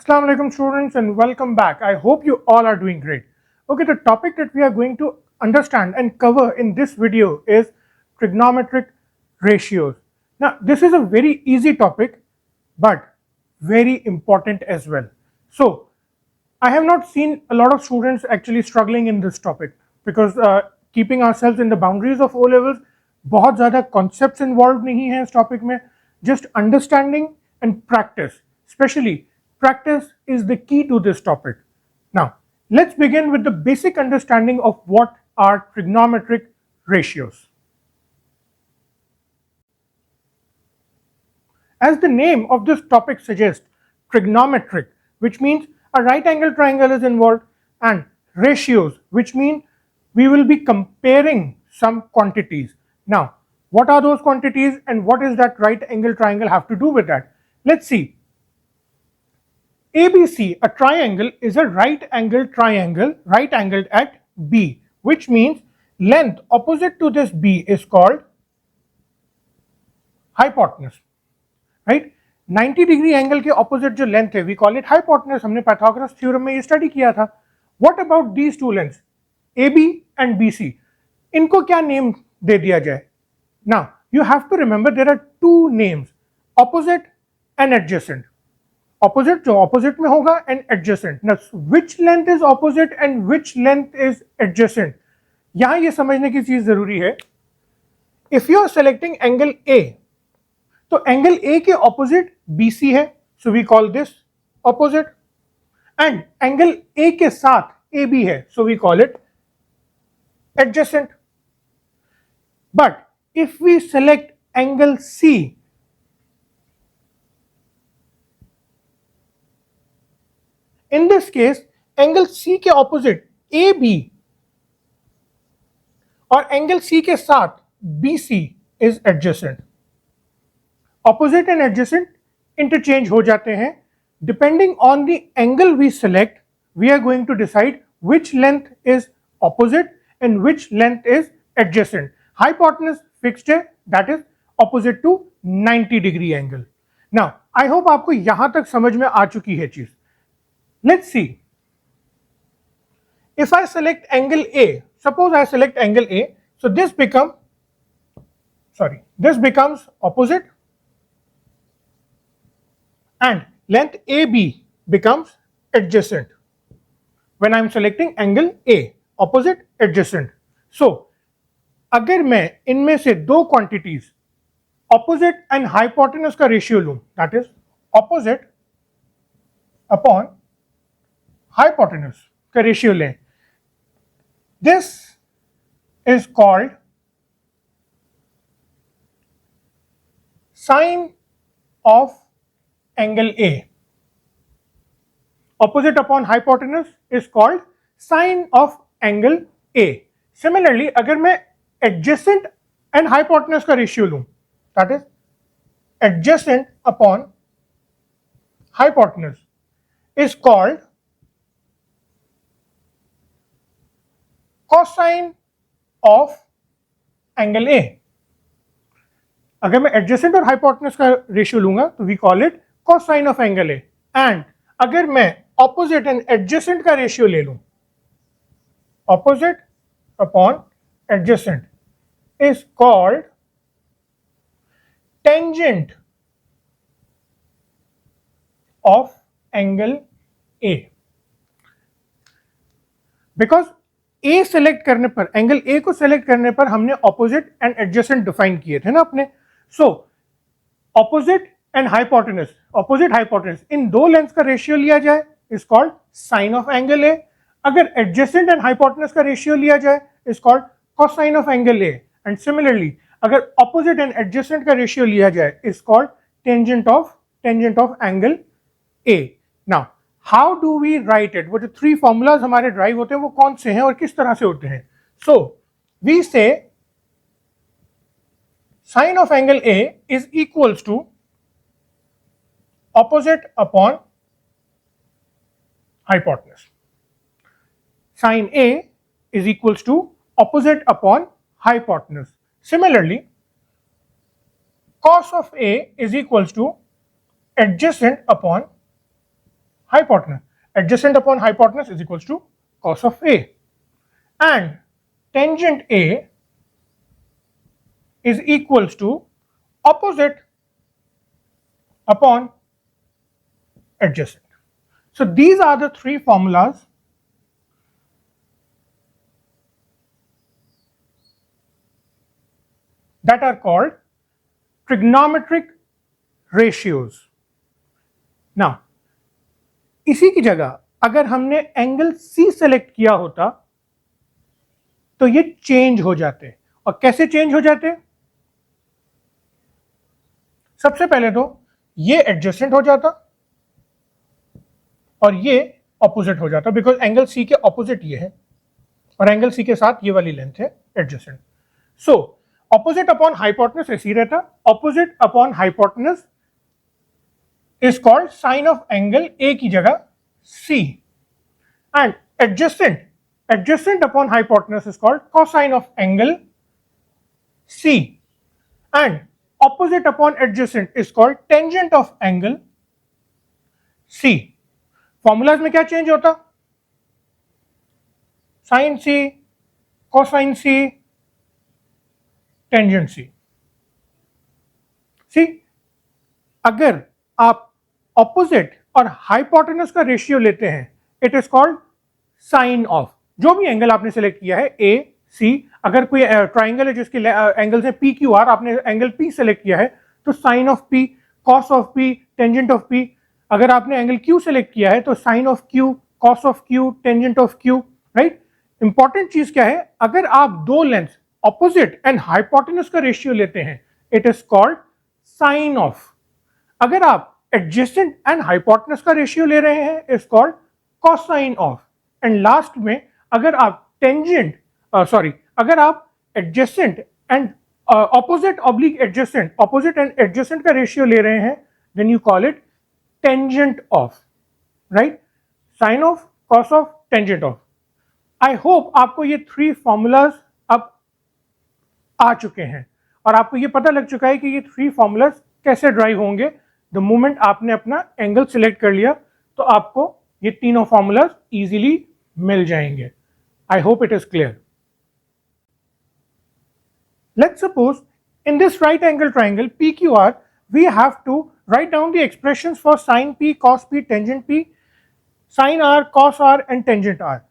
Assalamu alaikum students and welcome back. I hope you all are doing great. Okay, the topic that we are going to understand and cover in this video is trigonometric ratios. Now, this is a very easy topic but very important as well. So, I have not seen a lot of students actually struggling in this topic because keeping ourselves in the boundaries of O levels, बहुत ज़्यादा concepts involved नहीं है इस topic में. Just understanding and practice, especially practice is the key to this topic. Now, let's begin with the basic understanding of what are trigonometric ratios. As the name of this topic suggests, trigonometric, which means a right angle triangle is involved, and ratios, which mean we will be comparing some quantities. Now, what are those quantities and what is that right angle triangle have to do with that? Let's see. ABC, a triangle, is a right angled triangle, right angled at B, which means length opposite to this B is called hypotenuse, right? 90 degree angle के opposite जो length है we call it hypotenuse. हमने Pythagoras theorem में ये study किया था. What about these two lengths AB and BC, इनको क्या नेम दे दिया जाए? Now you have to remember there are two names, opposite and adjacent. Opposite जो ऑपोजिट में होगा and adjacent. Now which length is opposite and which length is adjacent, यहां ये समझने की चीज जरूरी है. If you are selecting angle A, तो एंगल A के ऑपोजिट BC है, so we call this opposite, and angle A के साथ AB है, so we call it adjacent. But if we select angle C, in this case angle C के opposite AB और angle C के साथ BC is adjacent. Opposite and adjacent interchange हो जाते हैं. Depending on the angle we select, we are going to decide which length is opposite and which length is adjacent. Hypotenuse fixed है, that is opposite to 90 degree angle. Now, I hope आपको यहां तक समझ में आ चुकी है चीज. Let's see. If I select angle A, suppose I select angle A, so this becomes opposite and length AB becomes adjacent when I am selecting angle A, opposite adjacent. So, अगर मैं इनमें से दो क्वांटिटीज ऑपोजिट एंड हाइपोटेनस का ratio लूं, that is opposite upon hypotenuse का ratio लें, this is called sine of angle A. Opposite upon hypotenuse is called sine of angle A. Similarly, अगर मैं adjacent and hypotenuse का ratio लूं, that is adjacent upon hypotenuse is called cosine of angle A. अगर मैं adjacent और hypotenuse का ratio लूंगा तो we call it cosine of angle A. And अगर मैं opposite and adjacent का रेशियो ले लूं, opposite upon adjacent is called tangent of angle A. Because A select करने पर, एंगल A को सेलेक्ट करने पर हमने opposite and adjacent डिफाइन किए थे ना अपने. सो opposite and hypotenuse, opposite hypotenuse, इन दो लेंथ का रेशियो लिया जाए is called sine of angle A. अगर एडजेसेंट एंड हाइपोटेनस का रेशियो लिया जाए is called cosine of angle A. And similarly अगर ऑपोजिट एंड एडजेसेंट का रेशियो लिया जाए is called tangent of angle A. Now how do we write it? वो जो थ्री फॉर्मूलाज हमारे ड्राइव होते हैं वो कौन से हैं और किस तरह से होते हैं? So we say sine of angle A is equals to opposite upon hypotenuse. Sin A is equals to opposite upon hypotenuse. Similarly, cos of A is equals to adjacent upon hypotenuse. Adjacent upon hypotenuse is equals to cos of A, and tangent A is equals to opposite upon adjacent. So these are the three formulas that are called trigonometric ratios. Now, इसी की जगह अगर हमने angle C select किया होता तो ये change हो जाते, और कैसे चेंज हो जाते? सबसे पहले तो ये एडजेसेंट हो जाता और ये ऑपोजिट हो जाता, बिकॉज एंगल C के ऑपोजिट ये है और एंगल C के साथ ये वाली लेंथ है adjacent. So opposite upon hypotenuse ऐसी रहता. Opposite upon hypotenuse is called sine of angle A की जगह C, and adjacent upon hypotenuse is called cosine of angle C, and opposite upon adjacent is called tangent of angle C. Formulas में क्या change होता? Sign C, cosine C, tangent C. सी, अगर आप opposite और hypotenuse का ratio लेते हैं, it is called sine of. जो भी एंगल आपने सेलेक्ट किया है ए सी, अगर कोई ट्राइंगल है जिसके एंगल्स है पी क्यू आर, आपने एंगल पी सेलेक्ट किया है तो sign of P, cos of P, tangent of P. अगर आपने एंगल क्यू सेलेक्ट किया है तो sign of Q, cos of Q, tangent of Q. Right. Important चीज क्या है? अगर आप दो लेंथ ऑपोजिट एंड हाइपोटेनस का रेशियो लेते हैं, it is called sine of. अगर आप एडजेसेंट एंड हाइपोटेनस का रेशियो ले रहे हैं, is called cosine of. And last में अगर आप टेंजेंट अगर आप adjacent and opposite oblique adjacent, opposite and adjacent का रेशियो ले रहे हैं, then you call it tangent of. Right. Sine of, cos of, tangent of. I hope आपको ये थ्री फॉर्मूलाज अब आ चुके हैं और आपको ये पता लग चुका है कि ये थ्री फॉर्मूलाज कैसे ड्राइव होंगे. द मोमेंट आपने अपना एंगल सिलेक्ट कर लिया तो आपको ये तीनों फॉर्मूलाज इजीली मिल जाएंगे. आई hope it is clear. Let's suppose in this right angle triangle PQR, we have to write down the expressions for sin P, cos P, tangent P, sin R, cos R and tangent R.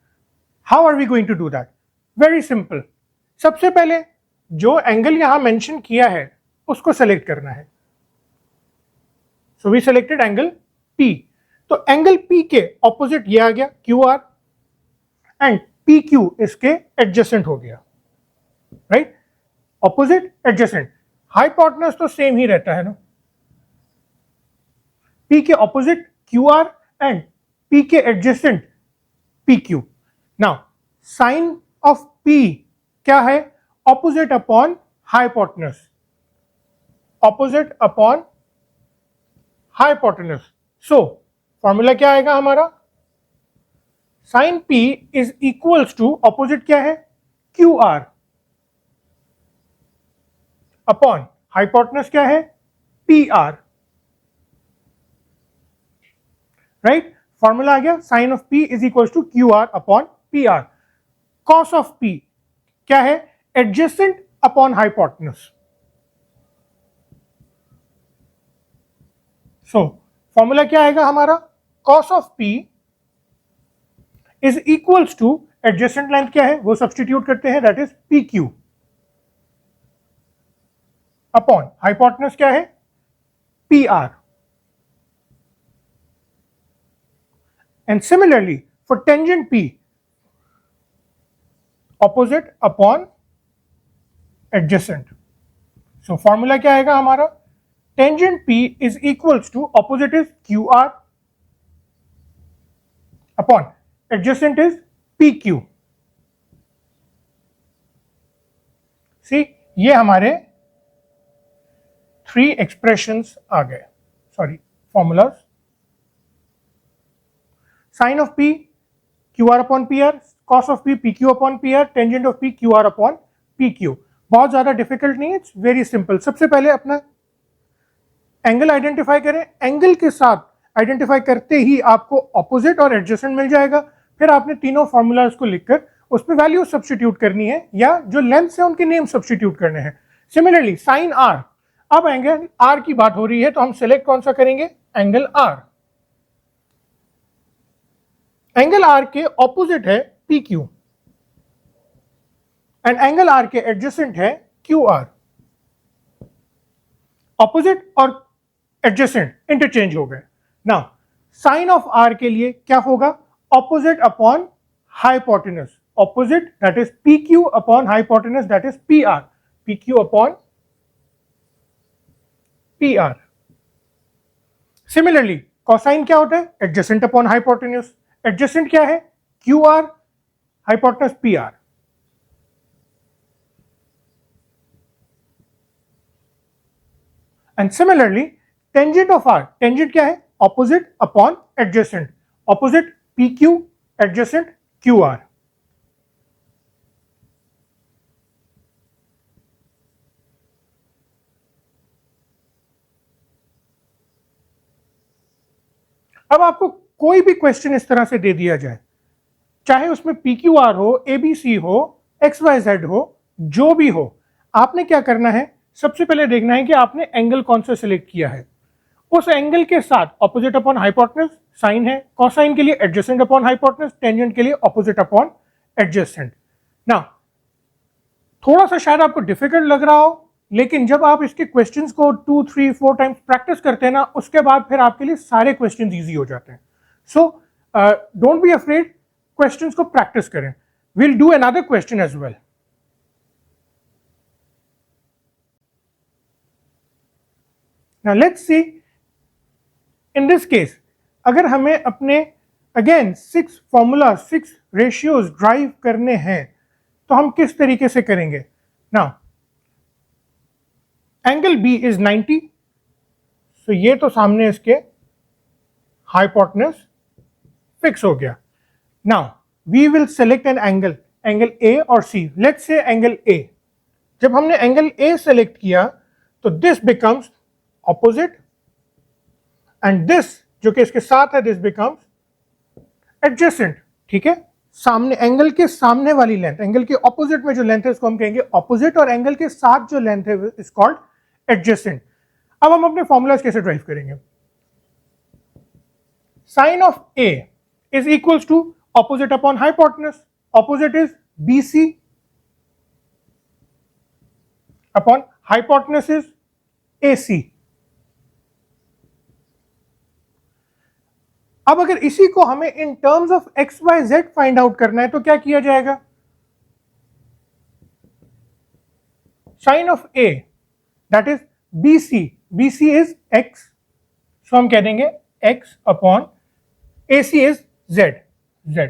How are we going to do that? Very simple. सबसे पहले जो angle यहां mention किया है उसको select करना है. So we selected angle P. तो एंगल P के ऑपोजिट ये आ गया QR एंड PQ इसके एडजेसेंट हो गया. राइट. Opposite, adjacent. हाइपोटेनस तो सेम ही रहता है ना. P के ऑपोजिट QR एंड P के adjacent PQ. Now sine of P क्या है? Opposite upon hypotenuse. Opposite upon hypotenuse. So formula क्या आएगा हमारा? साइन P is equals to opposite क्या है? QR अपॉन हाइपोटेनस क्या है? PR. राइट. फॉर्मूला आ गया. Sine of P is equals to QR upon PR. Cos of P क्या है? Adjacent upon hypotenuse. So formula क्या आएगा हमारा? Cos of P is equals to adjacent length क्या है वो सब्सटीट्यूट करते हैं, that is PQ upon hypotenuse क्या है? PR. And similarly for tangent P, opposite upon adjacent. So formula क्या आएगा हमारा? Tangent P is equals to opposite is QR upon adjacent is PQ. See, ये हमारे थ्री एक्सप्रेशंस आ गए, sorry formulas. Sine of P QR upon PR, cos of P PQ upon PR, tangent of P QR upon PQ. बहुत ज्यादा difficult नहीं है, it's very simple. सबसे पहले अपना एंगल आइडेंटिफाई करें. एंगल के साथ आइडेंटिफाई करते ही आपको ऑपोजिट और एडजेसेंट मिल जाएगा। फिर आपने तीनों फॉर्मूलाज को लिखकर उसमें वैल्यू सब्स्टिट्यूट करनी है या जो लेंथ है उनके नेम सब्स्टिट्यूट करने हैं। सिमिलरली साइन आर, अब एंगल आर की बात हो रही है तो हम सिलेक्ट कौन सा करेंगे, एंगल आर। एंगल आर के ऑपोजिट है P Q and angle R के एडजेसेंट है क्यू आर। ऑपोजिट और एडजेसेंट इंटरचेंज हो गए। नाउ साइन ऑफ आर के लिए क्या होगा, opposite upon hypotenuse, opposite that is P Q upon hypotenuse that is P R, P Q upon P R. Similarly cosine क्या होता है, एडजेसेंट अपॉन हाइपोटेन्यूज, एडजेसेंट क्या है Q R, hypotenuse P R. And similarly tangent of R, tangent क्या है, opposite upon adjacent, opposite P Q, adjacent Q R. अब आपको कोई भी क्वेश्चन इस तरह से दे दिया जाए, चाहे उसमें पी क्यू आर हो, ए बी सी हो, एक्स वाई जेड हो, जो भी हो, आपने क्या करना है, सबसे पहले देखना है कि आपने एंगल कौन सा सिलेक्ट किया है। उस एंगल के साथ ऑपोजिट अपॉन हाइपोटेन्यूज साइन है, कोसाइन के लिए एडजेसेंट अपॉन हाइपोटेन्यूज, टेंजेंट के लिए ऑपोजिट अपॉन एडजेसेंट। ना थोड़ा सा शायद आपको डिफिकल्ट लग रहा हो, लेकिन जब आप इसके क्वेश्चंस को 2, 3, 4 टाइम्स प्रैक्टिस करते हैं ना, उसके बाद फिर आपके लिए सारे क्वेश्चंस इजी हो जाते हैं। So don't be afraid, questions को प्रैक्टिस करें। Will do another question as well. Now let's see, in this case अगर हमें अपने अगेन 6 फॉर्मूला 6 रेशियोज ड्राइव करने हैं तो हम किस तरीके से करेंगे। Now angle B is 90, so ये तो सामने इसके हाइपोटेन्यूज फिक्स हो गया। Now we will select an angle, angle A और C. Let's say angle A, जब हमने एंगल ए सेलेक्ट किया तो this becomes opposite and this जो कि इसके साथ है दिस बिकम्स एडजेसेंट। ठीक है, सामने एंगल के सामने वाली लेंथ, एंगल के ऑपोजिट में जो लेंथ है उसको हम कहेंगे ऑपोजिट, और एंगल के साथ जो लेंथ है इज कॉल्ड एडजेसेंट। अब हम अपने फॉर्मूलाज कैसे ड्राइव करेंगे। Sine of A is equals to opposite upon hypotenuse, opposite is BC upon hypotenuse is AC। अब अगर इसी को हमें in terms of XYZ find out करना है तो क्या किया जाएगा, sine of A that is BC, BC is X, so हम कह देंगे X upon AC is Z, Z।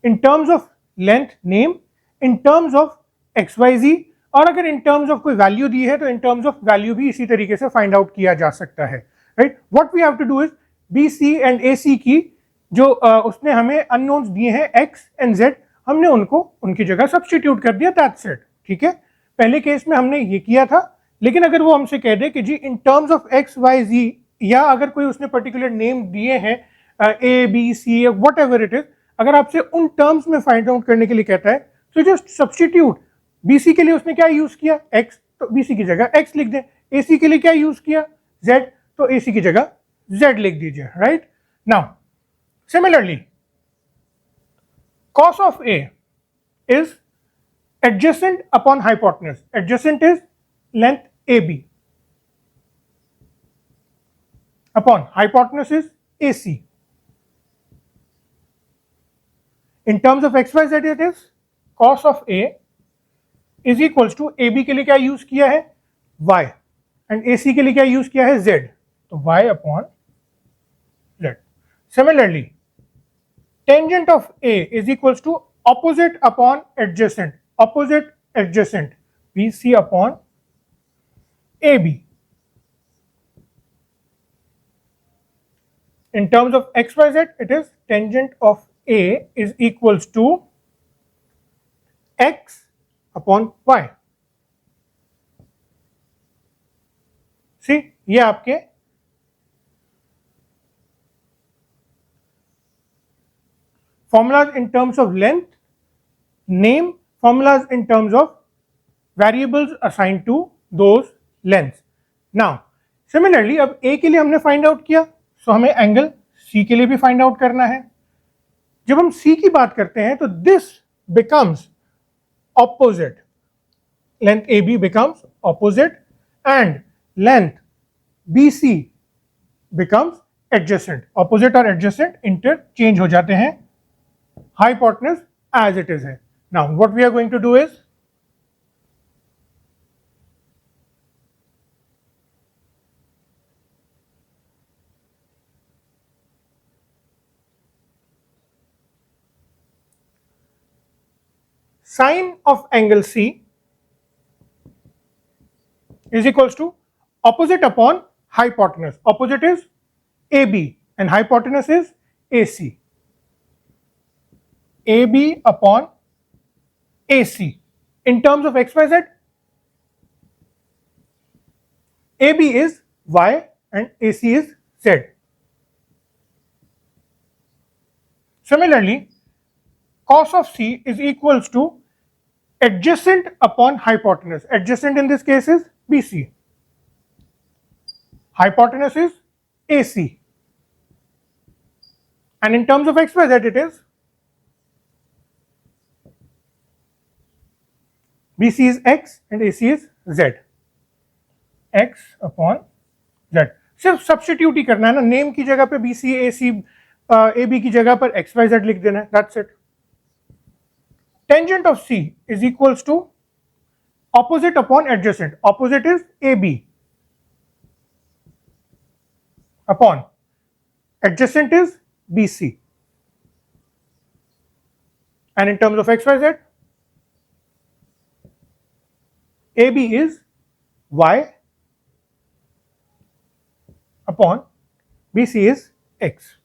In terms of length name, in terms of XYZ, और अगर इन टर्म्स ऑफ कोई वैल्यू दी है तो इन टर्म्स ऑफ वैल्यू भी इसी तरीके से फाइंड आउट किया जा सकता है। Right, what we have to do is BC and AC की जो उसने हमें अननोन्स दिए हैं X एंड Z, हमने उनको उनकी जगह सब्स्टिट्यूट कर दिया, दैट्स इट। ठीक है, पहले केस में हमने ये किया था, लेकिन अगर वो हमसे कह दे कि जी इन टर्म्स ऑफ XYZ, या अगर कोई उसने पर्टिकुलर नेम दिए हैं ABC what ever it is, अगर आपसे उन टर्म्स में फाइंड आउट करने के लिए कहता है तो जस्ट सब्स्टिट्यूट। BC के लिए उसने क्या यूज किया X, तो BC की जगह X लिख दें। AC के लिए क्या यूज किया Z, तो AC की जगह Z लिख दीजिए। Right, now similarly cos of A is adjacent upon hypotenuse, adjacent is length AB upon hypotenuse is AC. In terms of XYZ it is cos of A is equals to AB के लिए क्या use किया है Y, and AC के लिए क्या use किया है Z, तो Y upon Z. Similarly, tangent of A is equals to opposite upon adjacent, opposite adjacent, BC upon AB. In terms of XYZ, it is tangent of A is equals to X upon Y. See, ये आपके formulas in terms of length, name, formulas in terms of variables assigned to those lengths. Now similarly अब A के लिए हमने find out किया, सो हमें angle C के लिए भी फाइंड आउट करना है. जब हम C की बात करते हैं तो this becomes opposite, length AB becomes opposite and length BC becomes adjacent. Opposite और adjacent interchange हो जाते हैं, hypotenuse as it is है. Now what we are going to do is sine of angle C is equals to opposite upon hypotenuse. Opposite is AB and hypotenuse is AC. AB upon AC. In terms of XYZ, AB is Y and AC is Z. Similarly, cos of C is equals to adjacent upon hypotenuse. Adjacent in this case is BC. Hypotenuse is AC. And in terms of XYZ, it is BC is X and AC is Z. X upon Z. सिर्फ substitute ही करना है ना, name की जगह पे BC AC AB की जगह पर XYZ लिख देना है, that's it. Tangent of C is equals to opposite upon adjacent. Opposite is AB upon adjacent is BC. And in terms of XYZ, AB is Y upon BC is X.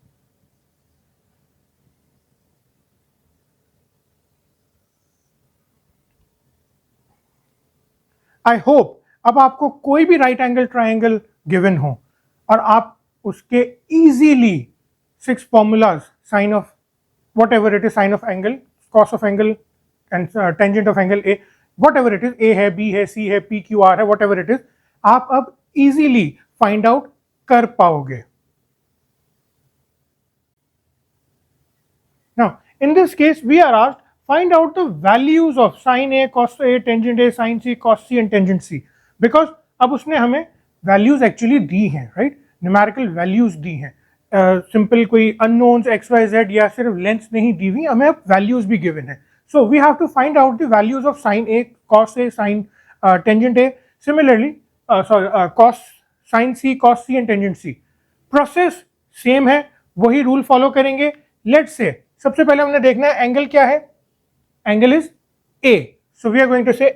I hope अब आपको कोई भी right angle triangle given हो और आप उसके easily 6 formulas, sine of whatever it is, sine of angle, cos of angle and tangent of angle A, whatever it is, A है, B है, सी है, पी क्यू आर है, whatever it is, आप अब easily find out कर पाओगे. Now in this case we are asked find out the values of sin A, cos A, tangent A, sin C, cos C and tangent C, because अब उसने हमें values actually दी हैं, right, numerical values दी हैं, simple कोई unknowns x y z या सिर्फ lengths नहीं दी हुई, हमें अब values भी given है. So we have to find out the values of sin A, cos A, sin tangent A, similarly cos, sin C, cos C and tangent C. Process same है, वही rule follow करेंगे. Let's say सबसे पहले हमने देखना है angle क्या है, angle is A, so we are going to say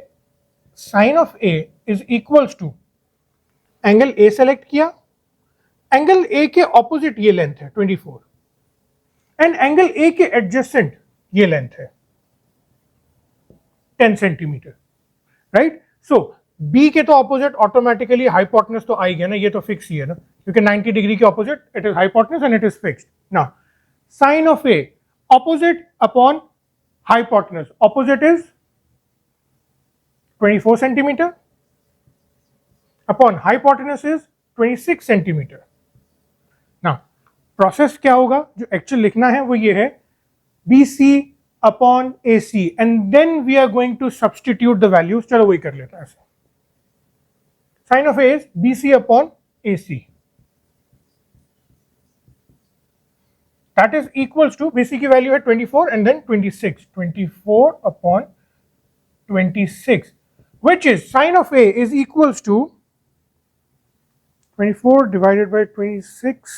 sine of A is equals to, angle A select किया, एंगल ए के ऑपोजिट ये लेंथ है 24 एंड एंगल ए के एडजेसेंट ये लेंथ है 10 सेंटीमीटर, राइट. सो बी के तो ऑपोजिट ऑटोमेटिकली हाइपोटेनस तो आएगी ना, ये तो फिक्स ही है ना, क्योंकि 90 डिग्री के opposite it is hypotenuse and it is fixed. Now sine of A opposite upon hypotenuse, opposite is 24 centimeter upon hypotenuse is 26 centimeter. Now process क्या होगा, जो एक्चुअल लिखना है वो ये है BC upon AC and then we are going to substitute the values. चलो वही कर लेते हैं ऐसे. Sin of A is BC upon AC. That is equals to BC की वैल्यू है 24 and then 26, 24 upon 26, which is sin of A is equals to 24 divided by 26,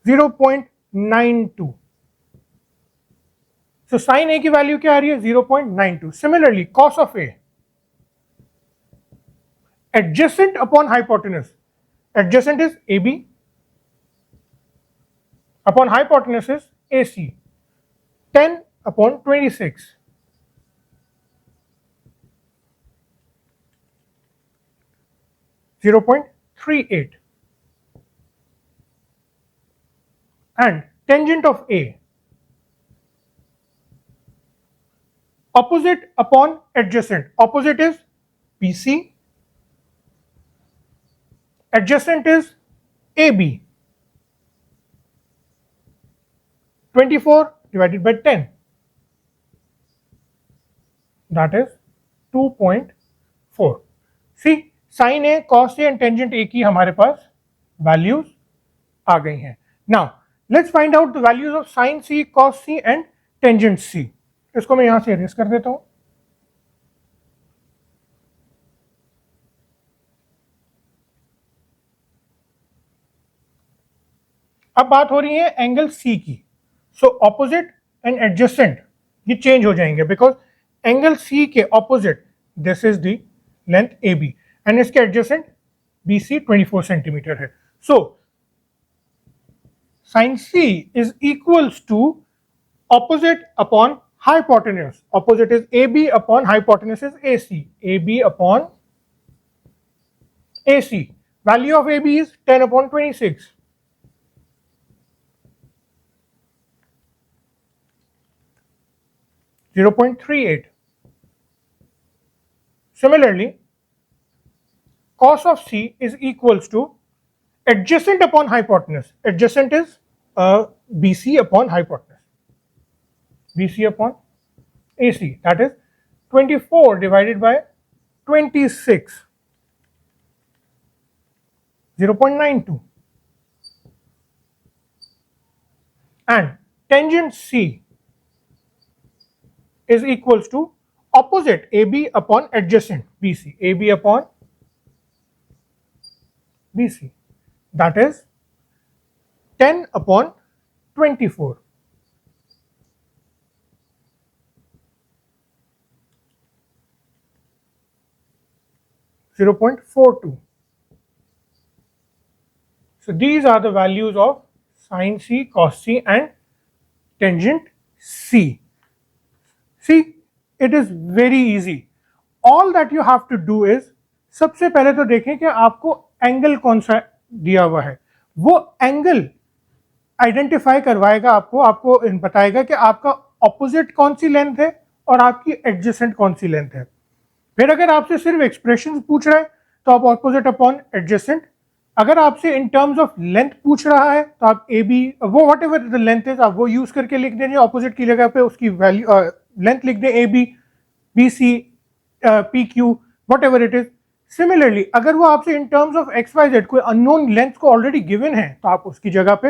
0.92. So sin A की value क्या आ रही है 0.92. Similarly cos of A, adjacent upon hypotenuse, adjacent is AB upon hypotenuse is AC, 10 upon 26, 0.38. and tangent of A opposite upon adjacent. Opposite is BC, adjacent is AB. 24 divided by 10, that is 2.4. See, sin A, cos A and tangent A की हमारे पास values आ गई हैं. Now let's find out the values of sin C, cos C and tangent C. इसको मैं यहां से erase कर देता हूं. अब बात हो रही है एंगल C की. सो ऑपोजिट एंड एडजेसेंट ये चेंज हो जाएंगे बिकॉज एंगल C के opposite this is the length AB and इसके एडजेसेंट BC 24 सेंटीमीटर है. सो sin C is equals to opposite upon hypotenuse. Opposite is AB upon hypotenuse is AC. AB upon AC. Value of AB is 10 upon 26. (0.38). Similarly, cos of C is equals to adjacent upon hypotenuse. Adjacent is BC upon hypotenuse. BC upon AC. That is 24 divided by 26. 0.92. And tangent C is equals to opposite AB upon adjacent BC. AB upon BC. That is 10 upon 24. (0.42). So these are the values of sin C, cos C and tangent C. See, it is very easy. All that you have to do is, सबसे पहले तो देखें कि आपको angle कौन सा दिया हुआ है. वो एंगल आइडेंटिफाई करवाएगा आपको बताएगा कि आपका ऑपोजिट कौन सी लेंथ है और आपकी एडजेसेंट कौन सी लेंथ है. फिर अगर आपसे सिर्फ एक्सप्रेशन पूछ रहा है तो आप ऑपोजिट अपॉन एडजेसेंट. अगर आपसे इन टर्म्स ऑफ लेंथ पूछ रहा है तो आप ए बी वो what ever the length is आप वो यूज करके लिख दीजिए. ऑपोजिट की जगह पे उसकी वैल्यू लेंथ लिख दें, A B, B C, P Q, whatever it is. Similarly अगर वो आपसे in terms of X Y Z कोई अननोन लेंथ को ऑलरेडी गिवन है तो आप उसकी जगह पे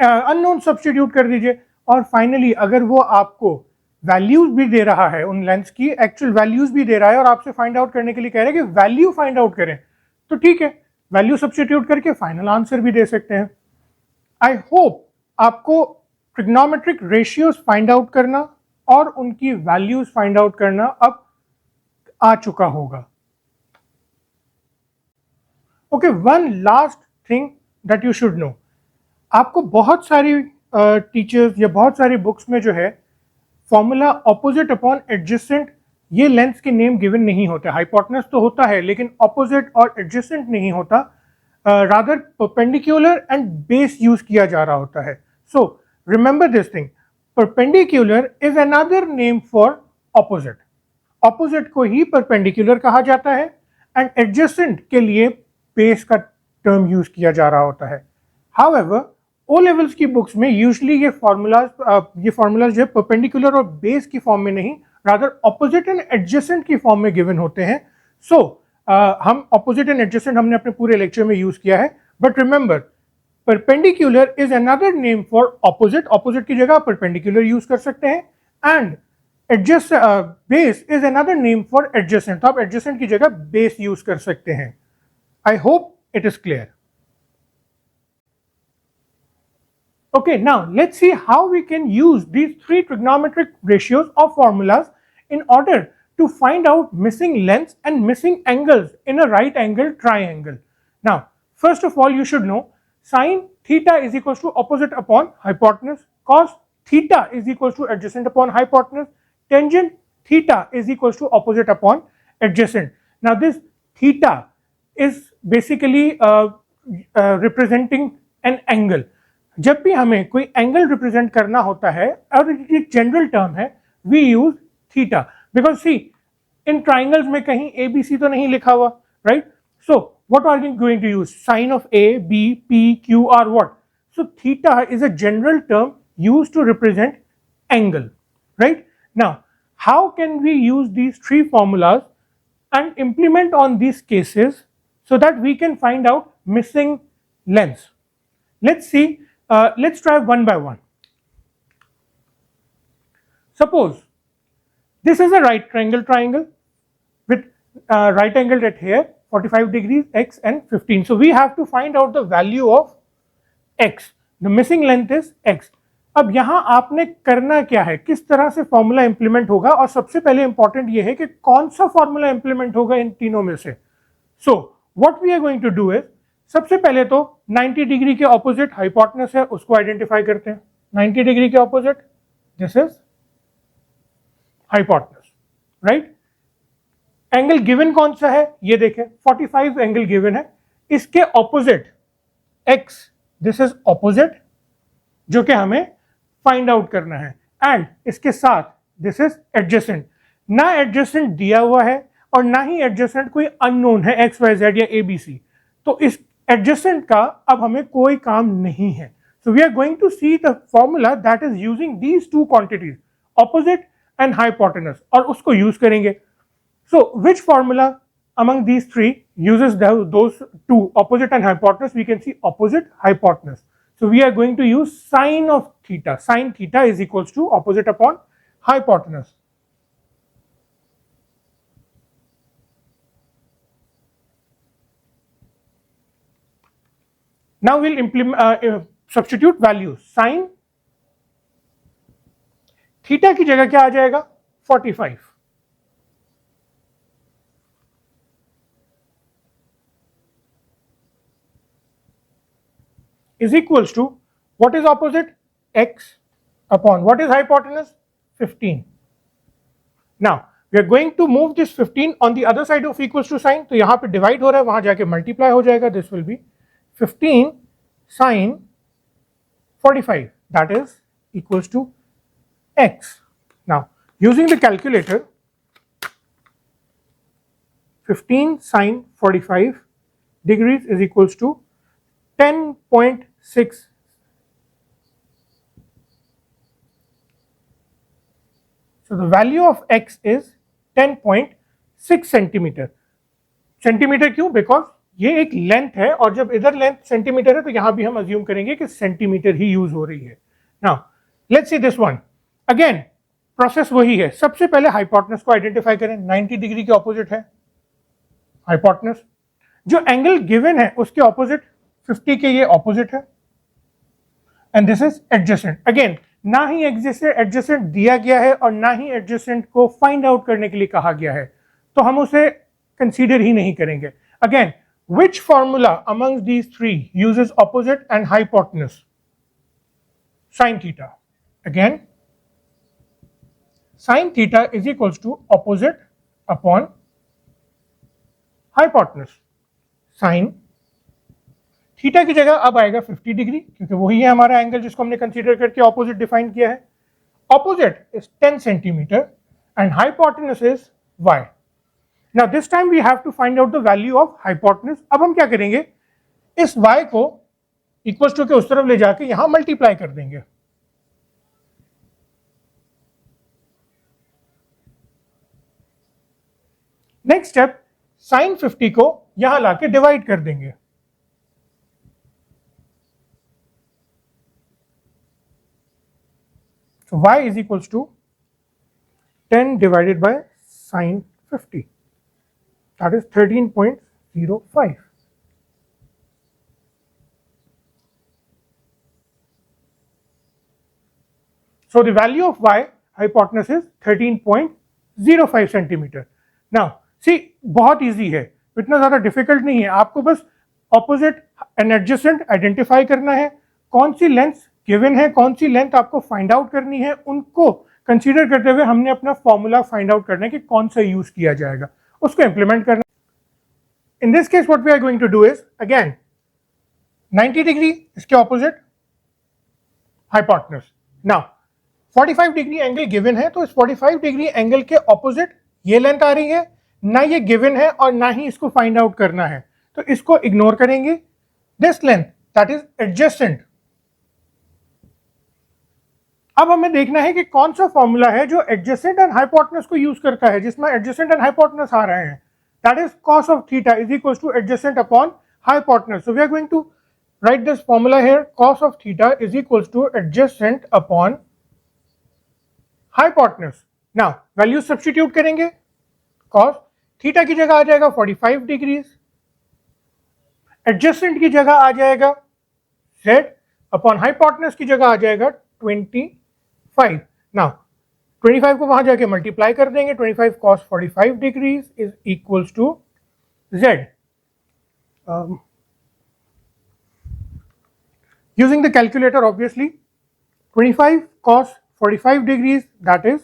अननोन सब्स्टिट्यूट कर दीजिए. और फाइनली अगर वो आपको वैल्यूज भी दे रहा है, उन लेंथ्स की एक्चुअल वैल्यूज भी दे रहा है और आपसे फाइंड आउट करने के लिए कह रहे हैं कि वैल्यू फाइंड आउट करें, तो ठीक है, वैल्यू सब्स्टिट्यूट करके फाइनल आंसर भी दे सकते हैं. आई होप आपको ट्रिग्नोमेट्रिक रेशियोज फाइंड आउट करना और उनकी वैल्यूज फाइंड आउट करना अब आ चुका होगा. Okay, one last thing that you should know. आपको बहुत सारी टीचर्स या बहुत सारी बुक्स में जो है फॉर्मूला ऑपोजिट अपॉन एडजेसेंट ये लेंथ्स के नेम गिवन नहीं होते. हाइपोटेनस तो होता है लेकिन ऑपोजिट और एडजेसेंट नहीं होता. Rather perpendicular and base use किया जा रहा होता है. So remember this thing, perpendicular is another name for opposite. Opposite को ही परपेंडिकुलर कहा जाता है एंड एडजेसेंट के लिए बेस का टर्म यूज किया जा रहा होता है. हाउएवर ओ लेवल्स की बुक्स में यूजुअली ये फार्मूलाज जो है परपेंडिकुलर और बेस की फॉर्म में नहीं, रादर ऑपोजिट एंड एडजेसेंट की फॉर्म में गिवन होते हैं. सो हम ऑपोजिट एंड एडजेसेंट हमने अपने पूरे लेक्चर में यूज किया है. But remember, perpendicular is another name for opposite. Opposite की जगह परपेंडिकुलर यूज कर सकते हैं and base is another name for adjacent. तो आप एडजेसेंट की जगह बेस यूज कर सकते हैं. आई hope it is clear. Okay, now let's see how we can use these three trigonometric ratios or formulas in order to find out missing lengths and missing angles in a right angle triangle. Now, first of all, you should know sin theta is equals to opposite upon hypotenuse, cos theta is equals to adjacent upon hypotenuse, tangent theta is equals to opposite upon adjacent. Now, this theta is basically representing an angle. जब भी हमें कोई angle represent करना होता है और एक general term है, we use theta, because see in triangles में कहीं ए बी सी तो नहीं लिखा हुआ, right? So what are you going to use? Sine of A B P Q R what? So theta is a general term used to represent angle, right? Now, how can we use these three formulas and implement on these cases so that we can find out missing lengths? Let's see, let's try one by one. Suppose this is a right triangle with right angle at here 45 degrees, x and 15. So we have to find out the value of x. The missing length is x. अब यहां आपने करना क्या है, किस तरह से formula implement होगा, और सबसे पहले इंपॉर्टेंट ये है कि कौन सा फॉर्मूला इंप्लीमेंट होगा इन तीनों में से. So what we are going to do is, सबसे पहले तो 90 डिग्री के ऑपोजिट हाइपोटेनस है, उसको आइडेंटिफाई करते हैं. 90 डिग्री के opposite, this is hypotenuse, right? Angle given कौन सा है ये देखें, 45 एंगल गिवन है. इसके opposite x, this is opposite, जो कि हमें फाइंड आउट करना है, एंड इसके साथ दिस इज एडजेसेंट. ना एडजेसेंट दिया हुआ है और ना ही एडजेसेंट कोई अननोन है एक्स वाई जेड या ए बी सी, तो इस एडजेसेंट का अब हमें कोई काम नहीं है. So we are going to see the formula that is using these two quantities, opposite and hypotenuse, और उसको यूज करेंगे. So which formula among these three uses those two, opposite and hypotenuse? We can see opposite, hypotenuse. So we are going to use sine of theta. Sine theta is equals to opposite upon hypotenuse. Now we'll implement substitute values. Sine theta की जगह क्या आ जाएगा? 45. is equals to, what is opposite? X upon what is hypotenuse? 15. Now we are going to move this 15 on the other side of equals to sign, तो यहाँ पे divide हो रहा है, वहाँ जाके multiply हो जाएगा. This will be 15 sin 45, that is equals to x. Now using the calculator, 15 sin 45 degrees is equals to 10.6. So the value of x is 10.6 centimetre. Centimetre क्यों? बिकॉज ये एक लेंथ है, और जब इधर लेंथ सेंटीमीटर है तो यहां भी हम अज्यूम करेंगे कि सेंटीमीटर ही यूज हो रही है. Now let's see this one. Again process वही है. सबसे पहले हाइपोटेनस को आइडेंटिफाई करें. 90 डिग्री के ऑपोजिट है हाइपोटेनस. जो एंगल गिवन है उसके ऑपोजिट 50 के ये ऑपोजिट है, and this is adjacent. Again ना ही एडजेसेंट दिया गया है और ना ही एडजेसेंट को फाइंड आउट करने के लिए कहा गया है, तो हम उसे कंसीडर ही नहीं करेंगे. Again which formula amongst these three uses opposite and hypotenuse? Sin theta. Again sin theta is equals to opposite upon hypotenuse. Sin theta की जगह अब आएगा 50 डिग्री, क्योंकि वही है हमारा एंगल जिसको हमने कंसीडर करके ऑपोजिट डिफाइन किया है. Opposite is 10 centimetre and hypotenuse is y. Now this time we have to find out the value of hypotenuse. अब हम क्या करेंगे, इस y को इक्वल टू के उस तरफ ले जाके यहां मल्टीप्लाई कर देंगे. नेक्स्ट स्टेप, साइन 50 को यहां लाके डिवाइड कर देंगे. So y is equals to 10 divided by sin 50, that is 13.05. So the value of y hypotenuse is 13.05 centimetre. Now see, बहुत इजी है, इतना ज्यादा डिफिकल्ट नहीं है. आपको बस ऑपोजिट एंड एडजेसेंट आइडेंटिफाई करना है. कौन सी लेंथ गिवन है, कौन सी लेंथ आपको फाइंड आउट करनी है, उनको कंसीडर करते हुए हमने अपना फॉर्मूला फाइंड आउट करना है कि कौन सा यूज किया जाएगा, उसको इंप्लीमेंट करना. In this case what we are going to do is, again 90 degree इसके opposite hypotenuse. Now 45 degree angle given है, तो इस 45 डिग्री एंगल के ऑपोजिट ये लेंथ आ रही है, ना ये गिवन है और ना ही इसको फाइंड आउट करना है, तो इसको इग्नोर करेंगे। This length that is adjacent. अब हमें देखना है कि कौन सा फॉर्मूला है जो एडजेसेंट एंड हाइपोटेनस को यूज करता है, जिसमें एडजेसेंट एंड हाइपोटेनस आ रहे हैं। That is cos of theta is equals to adjacent upon hypotenuse. So we are going to write this formula here. Cos of theta is equals to adjacent upon hypotenuse. Now value substitute करेंगे। cos theta की जगह आ जाएगा 45 degrees, adjacent की जगह आ जाएगा z upon hypotenuse की जगह आ जाएगा 25। नाउ 25 को वहां जाके मल्टीप्लाई कर देंगे। 25 cos 45 degrees is equals to z। Using the calculator, obviously, 25 cos 45 degrees, that is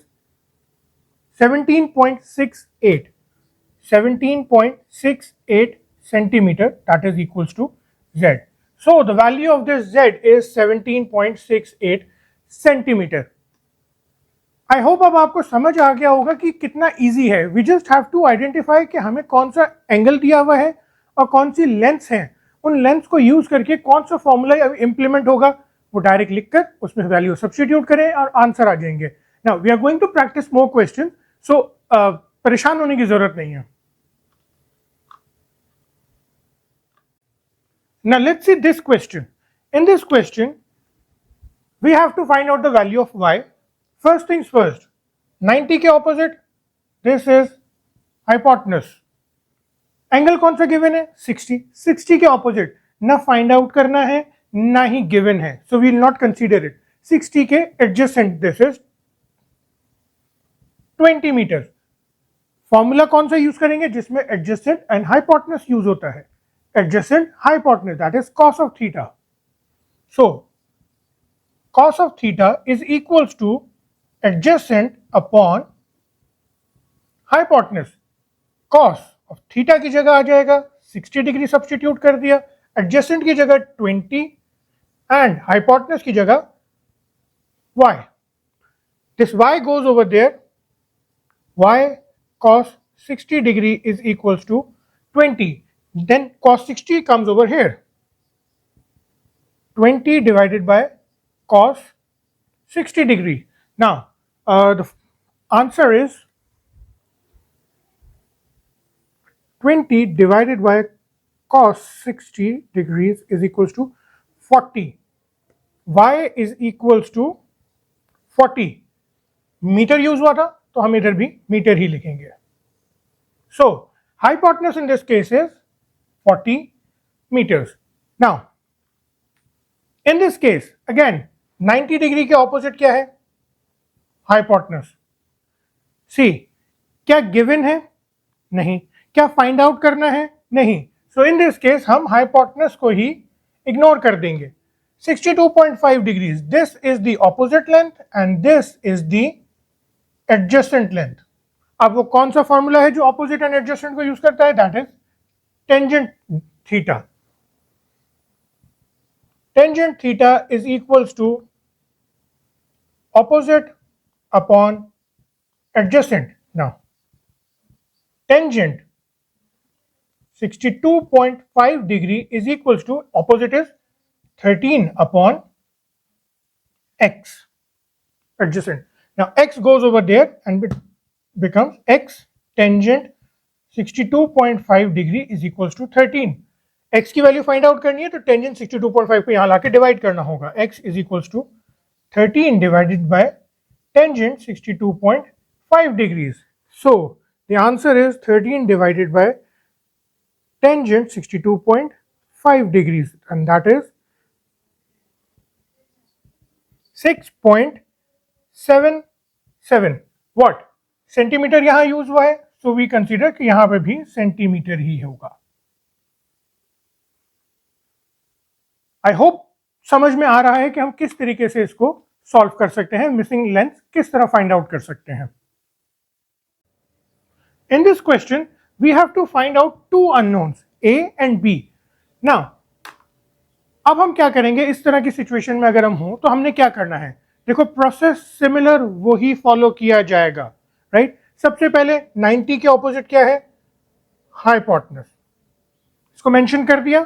17.68 centimeter, that is equals to z. So the value of this z is 17.68 centimeter. I hope अब आपको समझ आ गया होगा कि कितना easy है। We just have to identify कि हमें कौन सा एंगल दिया हुआ है और कौन सी लेंथ्स हैं, उन लेंथ्स को यूज करके कौन सा फॉर्मूला इंप्लीमेंट होगा वो डायरेक्ट लिखकर उसमें वैल्यू सब्स्टिट्यूट करें और आंसर आ जाएंगे। Now we are going to practice more question, so परेशान होने की जरूरत नहीं है। Now let's see this question. In this question, we have to find out the value of y. First things first, 90 के opposite, this is hypotenuse. Angle कौन सा given है? 60। 60 के ऑपोजिट ना फाइंड आउट करना है ना ही गिवन है, so we will not consider it. 60 के adjacent this is 20 metre. Formula कौन सा यूज करेंगे? जिसमें एडजेसेंट एंड हाइपोटेनस यूज होता है। Adjacent hypotenuse that is cos of theta. So cos of theta is equals to adjacent upon hypotenuse. cos of theta की जगह आ जाएगा 60 डिग्री सब्स्टिट्यूट कर दिया, एडजेसेंट की जगह 20 एंड हाइपोटेनस की जगह y. This y goes over there, y cos 60 degree is equals to 20. Then cos 60 comes over here, 20 divided by cos 60 degree. Now the answer is 20 divided by cos 60 degrees is equals to 40. y is equals to 40. Metre use हुआ था तो हम इधर भी metre ही लिखेंगे। So hypotenuse in this case is 40 meters. Now in this case again 90 degree के opposite क्या है? हाइपोटेनस। सी क्या गिवन है? नहीं। क्या फाइंड आउट करना है? नहीं। सो इन दिस केस हम हाइपोटेनस को ही इग्नोर कर देंगे। 62.5 degrees, this is the opposite length and this is the adjacent length. अब वो कौन सा फॉर्मूला है जो ऑपोजिट एंड एडजेसेंट को यूज करता है? That is tangent theta. Tangent theta is equals to opposite upon adjacent. Now tangent 62.5 degree is equals to opposite is 13 upon x adjacent. Now x goes over there and it becomes x tangent 62.5 degree is equals to 13. x की value find out करनी है तो tangent 62.5 को यहां लाके divide करना होगा। x is equals to 13 divided by tangent 62.5 degrees. So the answer is 13 divided by tangent 62.5 degrees and that is 6.77. what? Centimetre यहां यूज हुआ है, सो वी कंसीडर कि यहां पे भी सेंटीमीटर ही होगा। आई होप समझ में आ रहा है कि हम किस तरीके से इसको सॉल्व कर सकते हैं, मिसिंग लेंथ किस तरह फाइंड आउट कर सकते हैं। In this question we have to find out two unknowns, A and B. Now, अब हम क्या करेंगे, इस तरह की सिचुएशन में अगर हम हों तो हमने क्या करना है, देखो प्रोसेस सिमिलर वही फॉलो किया जाएगा, राइट। सबसे पहले 90 के ऑपोजिट क्या है, हाइपोटेनस, इसको मेंशन कर दिया।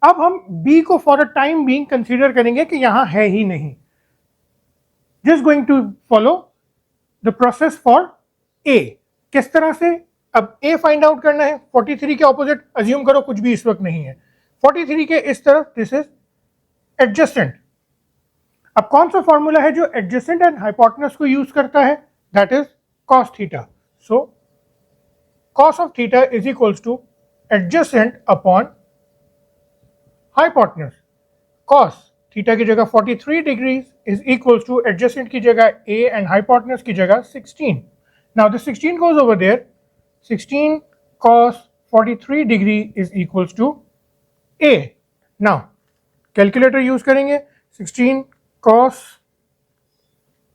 अब हम बी को for a time being consider करेंगे कि यहां है ही नहीं, just going to follow the process for A. किस तरह से, अब ए फाइंड आउट करना है, 43 के ऑपोजिट अज्यूम करो कुछ भी इस वक्त नहीं है, 43 के इस तरफ दिस इज एडजेसेंट। अब कौन सा फॉर्मूला है जो एडजेसेंट एंड हाइपोटेनस को यूज करता है, that is cos theta. So cos of theta is equals to adjacent upon hypotenuse. cos theta की जगह 43 degrees is equals to adjacent की जगह a एंड हाइपोटेनस की जगह 16। Now this 16 goes over there, 16 cos 43 degree is equals to a. Now calculator use करेंगे, 16 cos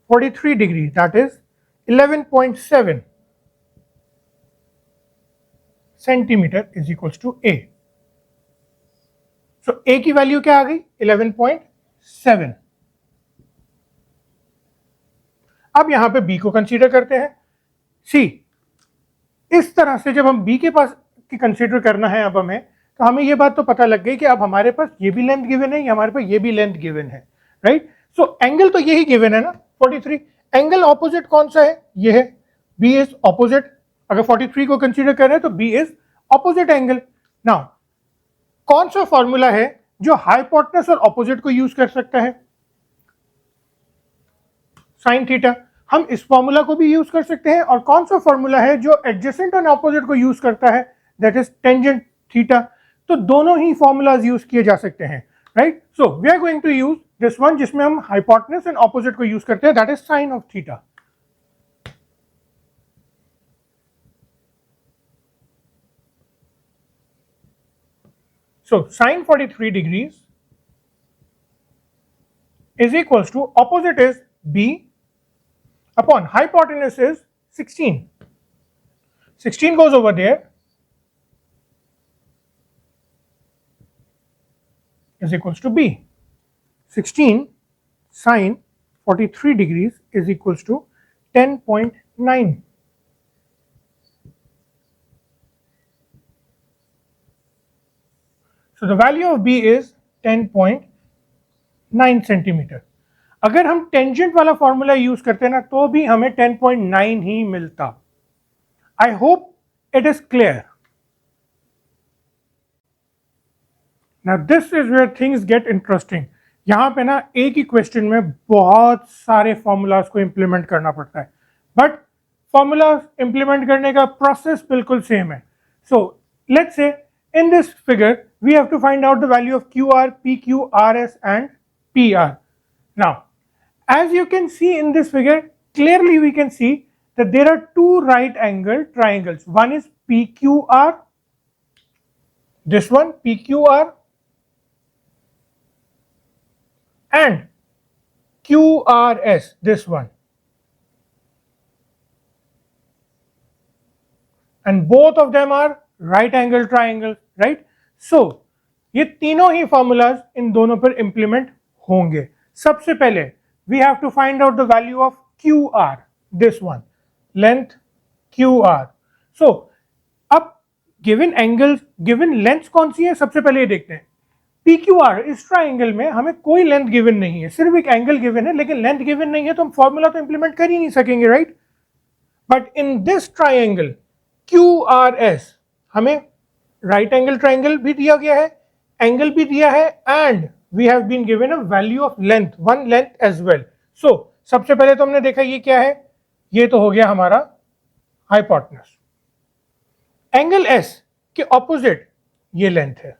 43 degree that is 11.7 centimetre is equals to a. So a की value क्या आ गई, 11.7। अब यहां पे b को कंसीडर करते हैं। सी, इस तरह से जब हम b के पास की कंसीडर करना है अब हमें, तो हमें ये बात तो पता लग गई कि अब हमारे पास ये भी लेंथ गिवन है, हमारे पास ये भी लेंथ गिवन है, राइट। सो एंगल तो यही गिवन है ना 43, एंगल ऑपोजिट कौन सा है, ये है, b इज ऑपोजिट। अगर 43 को कंसीडर कर रहे हैं तो b is opposite angle. Now कौन सा फॉर्मूला है जो हाइपोटेनस और ऑपोजिट को यूज कर सकता है, साइन थीटा। हम इस फॉर्मूला को भी यूज कर सकते हैं, और कौन सा फॉर्मूला है जो एडजेसेंट और ऑपोजिट को यूज करता है, दैट इज टेंजेंट थीटा। तो दोनों ही फॉर्मूलाज यूज किए जा सकते हैं, right. So we are going to use this one जिसमें हम हाइपोटेनस एंड ऑपोजिट को यूज करते हैं, that is sine of theta. So sin 43 degrees is equals to, opposite is b upon hypotenuse is 16. 16 goes over there, is equals to b. 16 sin 43 degrees is equals to 10.9. So the value of b is 10.9 centimetre. अगर हम tangent वाला formula use करते ना तो भी हमें 10.9 ही मिलता। I hope it is clear. Now this is where things get interesting. यहां पे ना एक ही क्वेश्चन में बहुत सारे फॉर्मूलाज को इंप्लीमेंट करना पड़ता है, बट फॉर्मूला इंप्लीमेंट करने का प्रोसेस बिल्कुल सेम है। So let's say in this figure we have to find out the value of QR, PQ, RS and PR. Now as you can see in this figure, clearly we can see that there are two right angle triangles. One is PQR, this one PQR, and QRS, this one, and both of them are right angle triangle, right. So ये तीनों ही formulas इन दोनों पर implement होंगे। सबसे पहले we have to find out the value of Q R, this one, length Q R. So अब given angle, given length कौन सी है, सबसे पहले ये देखते हैं। पी क्यू आर, इस ट्राइंगल में हमें कोई लेंथ गिवन नहीं है, सिर्फ एक एंगल गिवन है, लेकिन लेंथ गिवन नहीं है, तो हम फॉर्मूला तो इंप्लीमेंट कर ही नहीं सकेंगे, right. But in this triangle Q R S हमें राइट एंगल ट्राइंगल भी दिया गया है, एंगल भी दिया है, and we have been given a value of length, one length as well. So सबसे पहले तो हमने देखा ये क्या है, ये तो हो गया हमारा हाइपोटेनस। एंगल एस के ऑपोजिट ये लेंथ है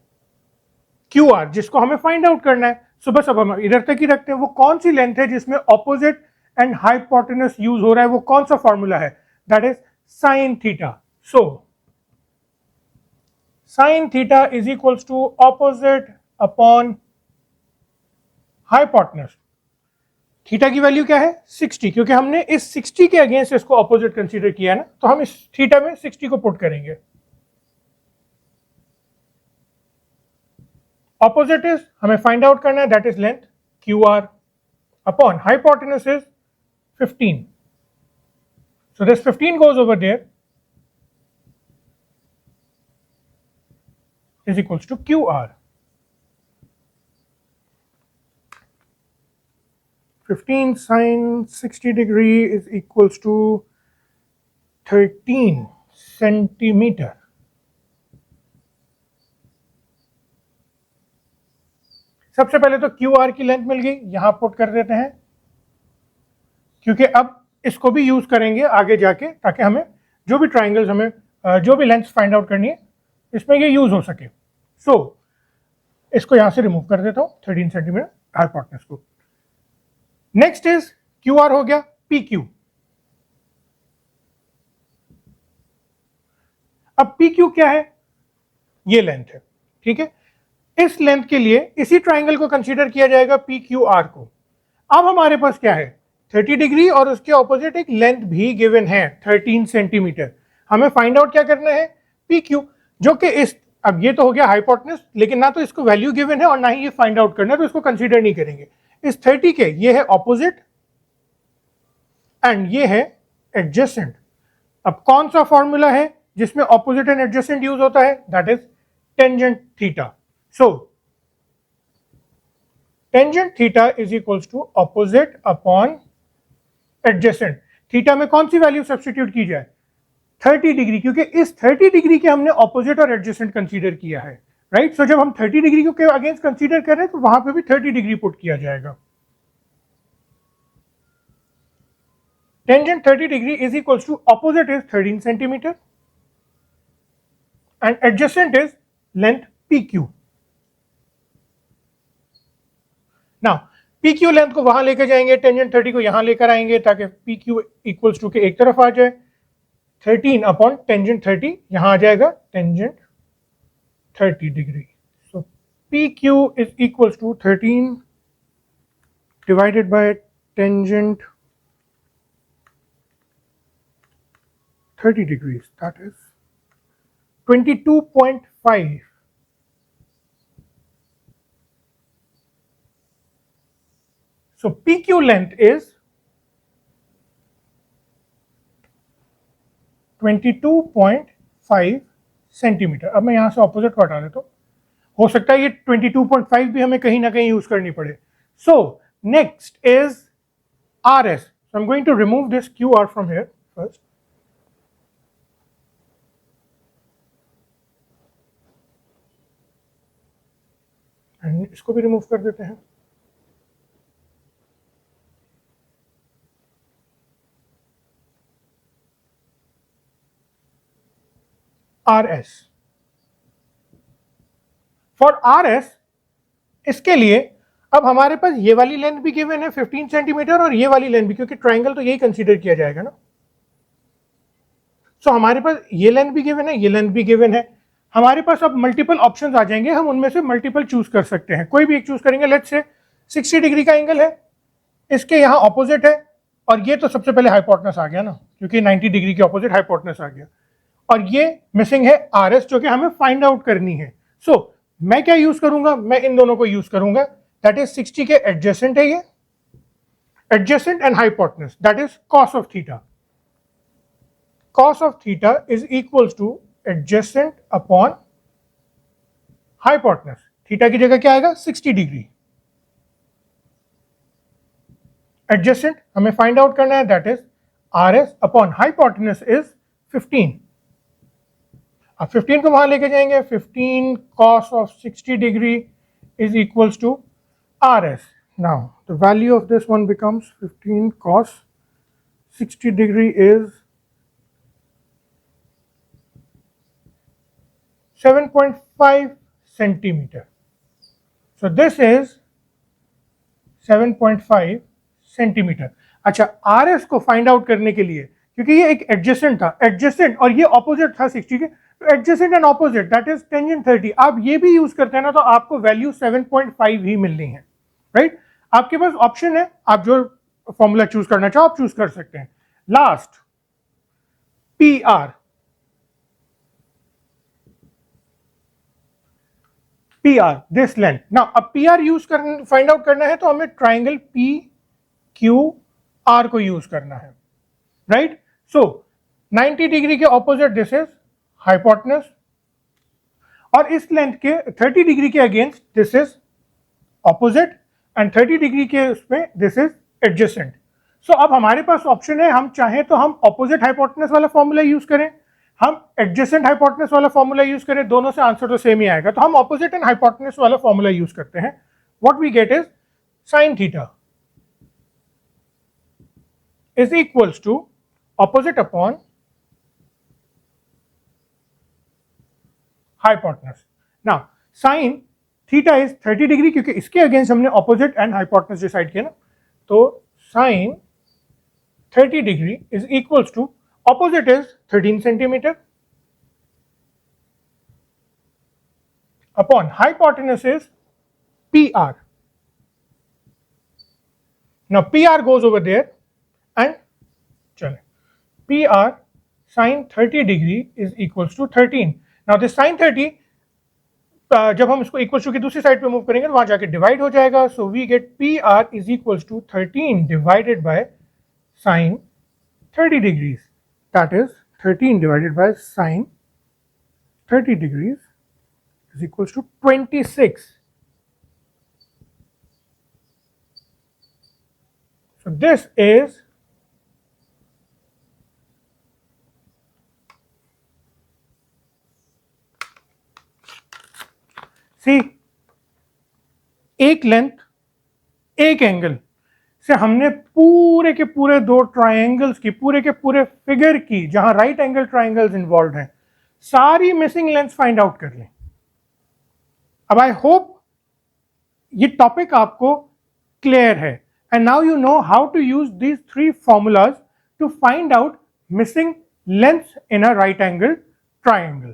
क्यू आर, जिसको हमें फाइंड आउट करना है। सो बस अब हम इधर तक ही रखते हैं, वो कौन सी लेंथ है जिसमें ऑपोजिट एंड हाइपोटेनस यूज हो रहा है, वो कौन सा फॉर्मूला है, that is sine theta. So sin theta is equals to opposite upon hypotenuse। Theta की वैल्यू क्या है, 60, क्योंकि हमने इस 60 के अगेंस्ट इसको ऑपोजिट कंसीडर किया है ना, तो हम इस थीटा में 60 को पुट करेंगे। ऑपोजिट इज हमें फाइंड आउट करना है, that is length Q are upon hypotenuse is 15. So this 15 goes over there is equals to QR. 15 sine 60 degree is equals to 13 centimeter. सबसे पहले तो QR की लेंथ मिल गई, यहां पुट कर देते हैं, क्योंकि अब इसको भी यूज करेंगे आगे जाके, ताकि हमें जो भी ट्राइंगल्स हमें जो भी लेंथ फाइंड आउट करनी है इसमें ये यूज हो सके. सो इसको यहां से रिमूव कर देता हूं, 13 सेंटीमीटर हाइपोटेनस को. नेक्स्ट इज QR हो गया PQ. अब PQ क्या है? ये लेंथ है, ठीक है. इस लेंथ के लिए इसी ट्राइंगल को कंसीडर किया जाएगा PQR को. अब हमारे पास क्या है? 30 डिग्री और उसके ऑपोजिट एक लेंथ भी गिवन है 13 सेंटीमीटर. हमें फाइंड आउट क्या करना है? PQ, जो कि इस, अब ये तो हो गया हाइपोटेनस, लेकिन ना तो इसको वैल्यू गिवन है और ना ही ये फाइंड आउट करना है, तो इसको कंसीडर नहीं करेंगे. इस 30 के ये है ऑपोजिट एंड ये है एडजेसेंट. अब कौन सा फॉर्मूला है जिसमें ऑपोजिट एंड एडजेसेंट यूज होता है? That is tangent theta. So tangent theta is equals to opposite upon adjacent. Theta में कौन सी वैल्यू सब्स्टिट्यूट की जाए? 30 डिग्री, क्योंकि इस 30 डिग्री के हमने ऑपोजिट और एडजेसेंट कंसीडर किया है, राइट. सो जब हम 30 डिग्री के अगेंस्ट कंसीडर कर रहे हैं तो वहां पे भी 30 डिग्री पुट किया जाएगा. Tangent 30 degree is equals to opposite is 13 centimetre and adjacent is length PQ. Now PQ length को वहां लेकर जाएंगे, टेंजेंट 30 को यहां लेकर आएंगे ताकि PQ इक्वल्स टू के एक तरफ आ जाए. 13 अपॉन टेंजेंट 30 यहां आ जाएगा tangent 30 degree. So PQ is equals to 13 divided by tangent 30 degrees, that is 22.5. So PQ length is 22.5 centimetre. अब मैं यहां से ऑपोजिट को हटा देता हूं, हो सकता है ये 22.5 भी हमें कहीं ना कहीं यूज करनी पड़े. So next is RS. So I'm going to remove this QR from here first. And इसको भी रिमूव कर देते हैं. RS. फॉर RS, इसके लिए अब हमारे पास ये वाली लेंथ भी गिवन है 15 सेंटीमीटर और ये वाली लेंथ भी, क्योंकि ट्राइंगल तो यही कंसीडर किया जाएगा ना. सो हमारे पास ये लेंथ भी गिवन है, ये लेंथ भी गिवन है. हमारे पास अब मल्टीपल ऑप्शंस आ जाएंगे, हम उनमें से मल्टीपल चूज कर सकते हैं, कोई भी एक चूज करेंगे. लेट्स से 60 डिग्री का एंगल है, इसके यहाँ ऑपोजिट है, और ये तो सबसे पहले हाइपोटेनस आ गया ना, क्योंकि 90 डिग्री के ऑपोजिट हाइपोटेनस आ गया. और ये मिसिंग है RS, जो कि हमें फाइंड आउट करनी है. सो मैं क्या यूज करूंगा? मैं इन दोनों को यूज करूंगा. दैट इज 60 के एडजेसेंट है ये, adjacent and hypotenuse, that is cos of theta. cos of theta is equals to adjacent upon hypotenuse. Theta की जगह क्या आएगा? 60 डिग्री. एडजेसेंट हमें फाइंड आउट करना है, that is RS upon hypotenuse is 15. अब 15 को वहां लेके जाएंगे, 15 cos of 60 degree is equals to RS. Now the value of this one becomes 15 cos 60 degree is 7.5 centimeter. So this is 7.5 centimetre. अच्छा, RS को find out करने के लिए, क्योंकि ये एक एडजेसेंट था, एडजेसेंट और ये ऑपोजिट था 60 के, तो adjacent and opposite that is tangent 30. आप ये भी यूज करते हैं ना, तो आपको वैल्यू 7.5 ही मिलनी है, राइट. आपके पास ऑप्शन है, आप जो फॉर्मूला चूज करना चाहो आप चूज कर सकते हैं. Last PR. PR, this length. Now अब PR यूज कर फाइंड आउट करना है तो हमें ट्राइंगल PQR को यूज करना है, राइट? सो 90 डिग्री के ऑपोजिट दिस इज हाइपोटेनस, और इस लेंथ के 30 डिग्री के against this is opposite, and 30 degree के उसमें दिस इज एडजेसेंट. सो अब हमारे पास ऑप्शन है, हम चाहें तो हम ऑपोजिट हाइपोटेनस वाला फॉर्मूला यूज करें, हम एडजेसेंट हाइपोटेनस वाला फॉर्मूला यूज करें, दोनों से आंसर तो सेम ही आएगा. तो हम ऑपोजिट एंड हाइपोटेनस वाला फॉर्मूला यूज करते हैं. What we get is sin theta is equals to opposite upon hypotenuse. Now sin theta is 30 degree, क्योंकि इसके अगेंस्ट हमने ऑपोजिट एंड हाइपोटेनस डिसाइड किया ना, तो sin 30 degree is equals to opposite is 13 centimeter upon hypotenuse is PR. Now PR goes over there and chale PR sin 30 degree is equals to 13. Now this sin 30 जब हम इसको equals to की दूसरी side पे move करेंगे तो वहां जाके डिवाइड हो जाएगा. So we get PR is equals to 13 divided by sin 30 degrees. That is 13 divided by sin 30 degrees is equals to 26. So this is see एक लेंथ एक एंगल से हमने पूरे के पूरे दो ट्रायंगल्स की, पूरे के पूरे फिगर की, जहां राइट एंगल ट्रायंगल्स इन्वॉल्व हैं, सारी मिसिंग लेंथ्स फाइंड आउट कर लें. अब आई होप ये टॉपिक आपको क्लियर है, and now you know how to use these three formulas to find out missing lengths in a right angle triangle.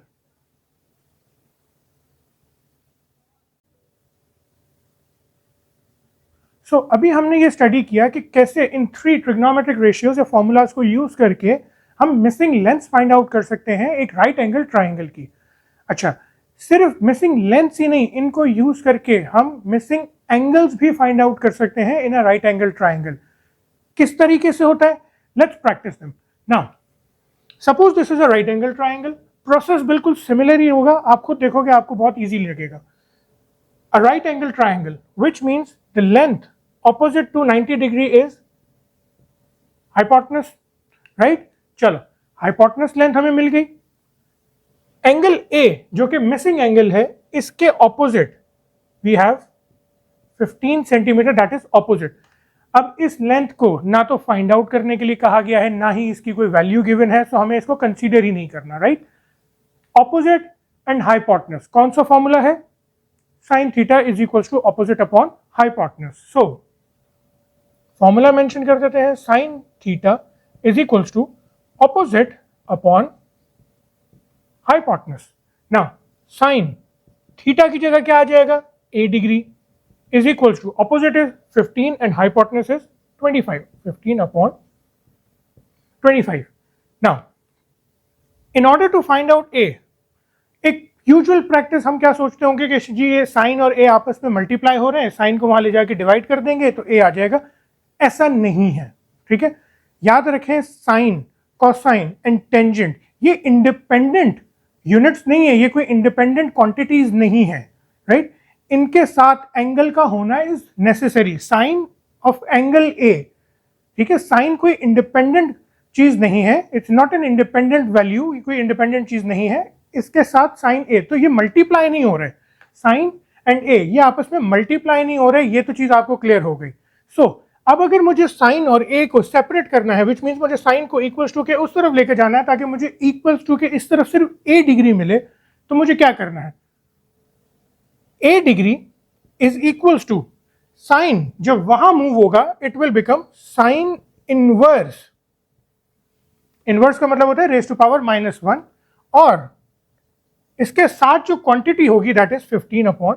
So अभी हमने ये स्टडी किया कि कैसे इन थ्री ट्रिग्नोमेट्रिक रेशियोज या फॉर्मूलाज को यूज करके हम मिसिंग लेंथ्स फाइंड आउट कर सकते हैं एक राइट एंगल ट्राइंगल की. अच्छा, सिर्फ मिसिंग लेंथ्स ही नहीं, इनको यूज करके हम मिसिंग एंगल्स भी फाइंड आउट कर सकते हैं इन अ राइट एंगल ट्राइंगल. किस तरीके से होता है, let's practice them. Now suppose this is a right angle triangle. Process बिल्कुल सिमिलर ही होगा, आप खुद देखोगे आपको बहुत इजी लगेगा. अ right angle triangle which means the length opposite to 90 degree is hypotenuse, right? चलो hypotenuse length हमें मिल गई. एंगल A जो कि मिसिंग एंगल है, इसके opposite we have 15 centimetre, that is opposite. अब इस लेंथ को ना तो फाइंड आउट करने के लिए कहा गया है, ना ही इसकी कोई वैल्यू गिवन है, सो हमें इसको कंसीडर ही नहीं करना, राइट? ऑपोजिट एंड हाइपोटेनस, कौन सा फॉर्मूला है? sin theta is equal to opposite upon hypotenuse. So formula mention कर देते हैं, sin theta is equal to opposite upon hypotenuse. Now sin theta की जगह क्या आ जाएगा? a degree is equal to opposite is 15 and hypotenuse is 25. 15 upon 25. Now in order to find out a, एक usual practice हम क्या सोचते होंगे कि जी ये साइन और ए आपस में मल्टीप्लाई हो रहे हैं, साइन को वहां ले जाके डिवाइड कर देंगे तो ए आ जाएगा. ऐसा नहीं है, ठीक है? याद रखें, साइन, कोसाइन एंड टेंजेंट ये इंडिपेंडेंट यूनिट्स नहीं है, ये कोई इंडिपेंडेंट क्वांटिटीज नहीं है, राइट? इनके साथ एंगल का होना is necessary. Sine of angle A, ठीक है? साइन कोई इंडिपेंडेंट चीज नहीं है, it's not an independent value, कोई इंडिपेंडेंट चीज नहीं है. इसके साथ साइन ए, तो ये मल्टीप्लाई नहीं हो रहे, साइन एंड ए ये आपस में मल्टीप्लाई नहीं हो रहे, ये तो चीज आपको क्लियर हो गई. सो अब अगर मुझे साइन और ए को सेपरेट करना है, विच मीन्स मुझे साइन को इक्वल्स टू के उस तरफ लेके जाना है ताकि मुझे इक्वल्स टू के इस तरफ सिर्फ ए डिग्री मिले, तो मुझे क्या करना है? A degree is equals to sine, जब वहां मूव होगा it will become sine inverse. Inverse का मतलब होता है रेज टू पावर -1, और इसके साथ जो क्वांटिटी होगी दैट इज 15 अपॉन,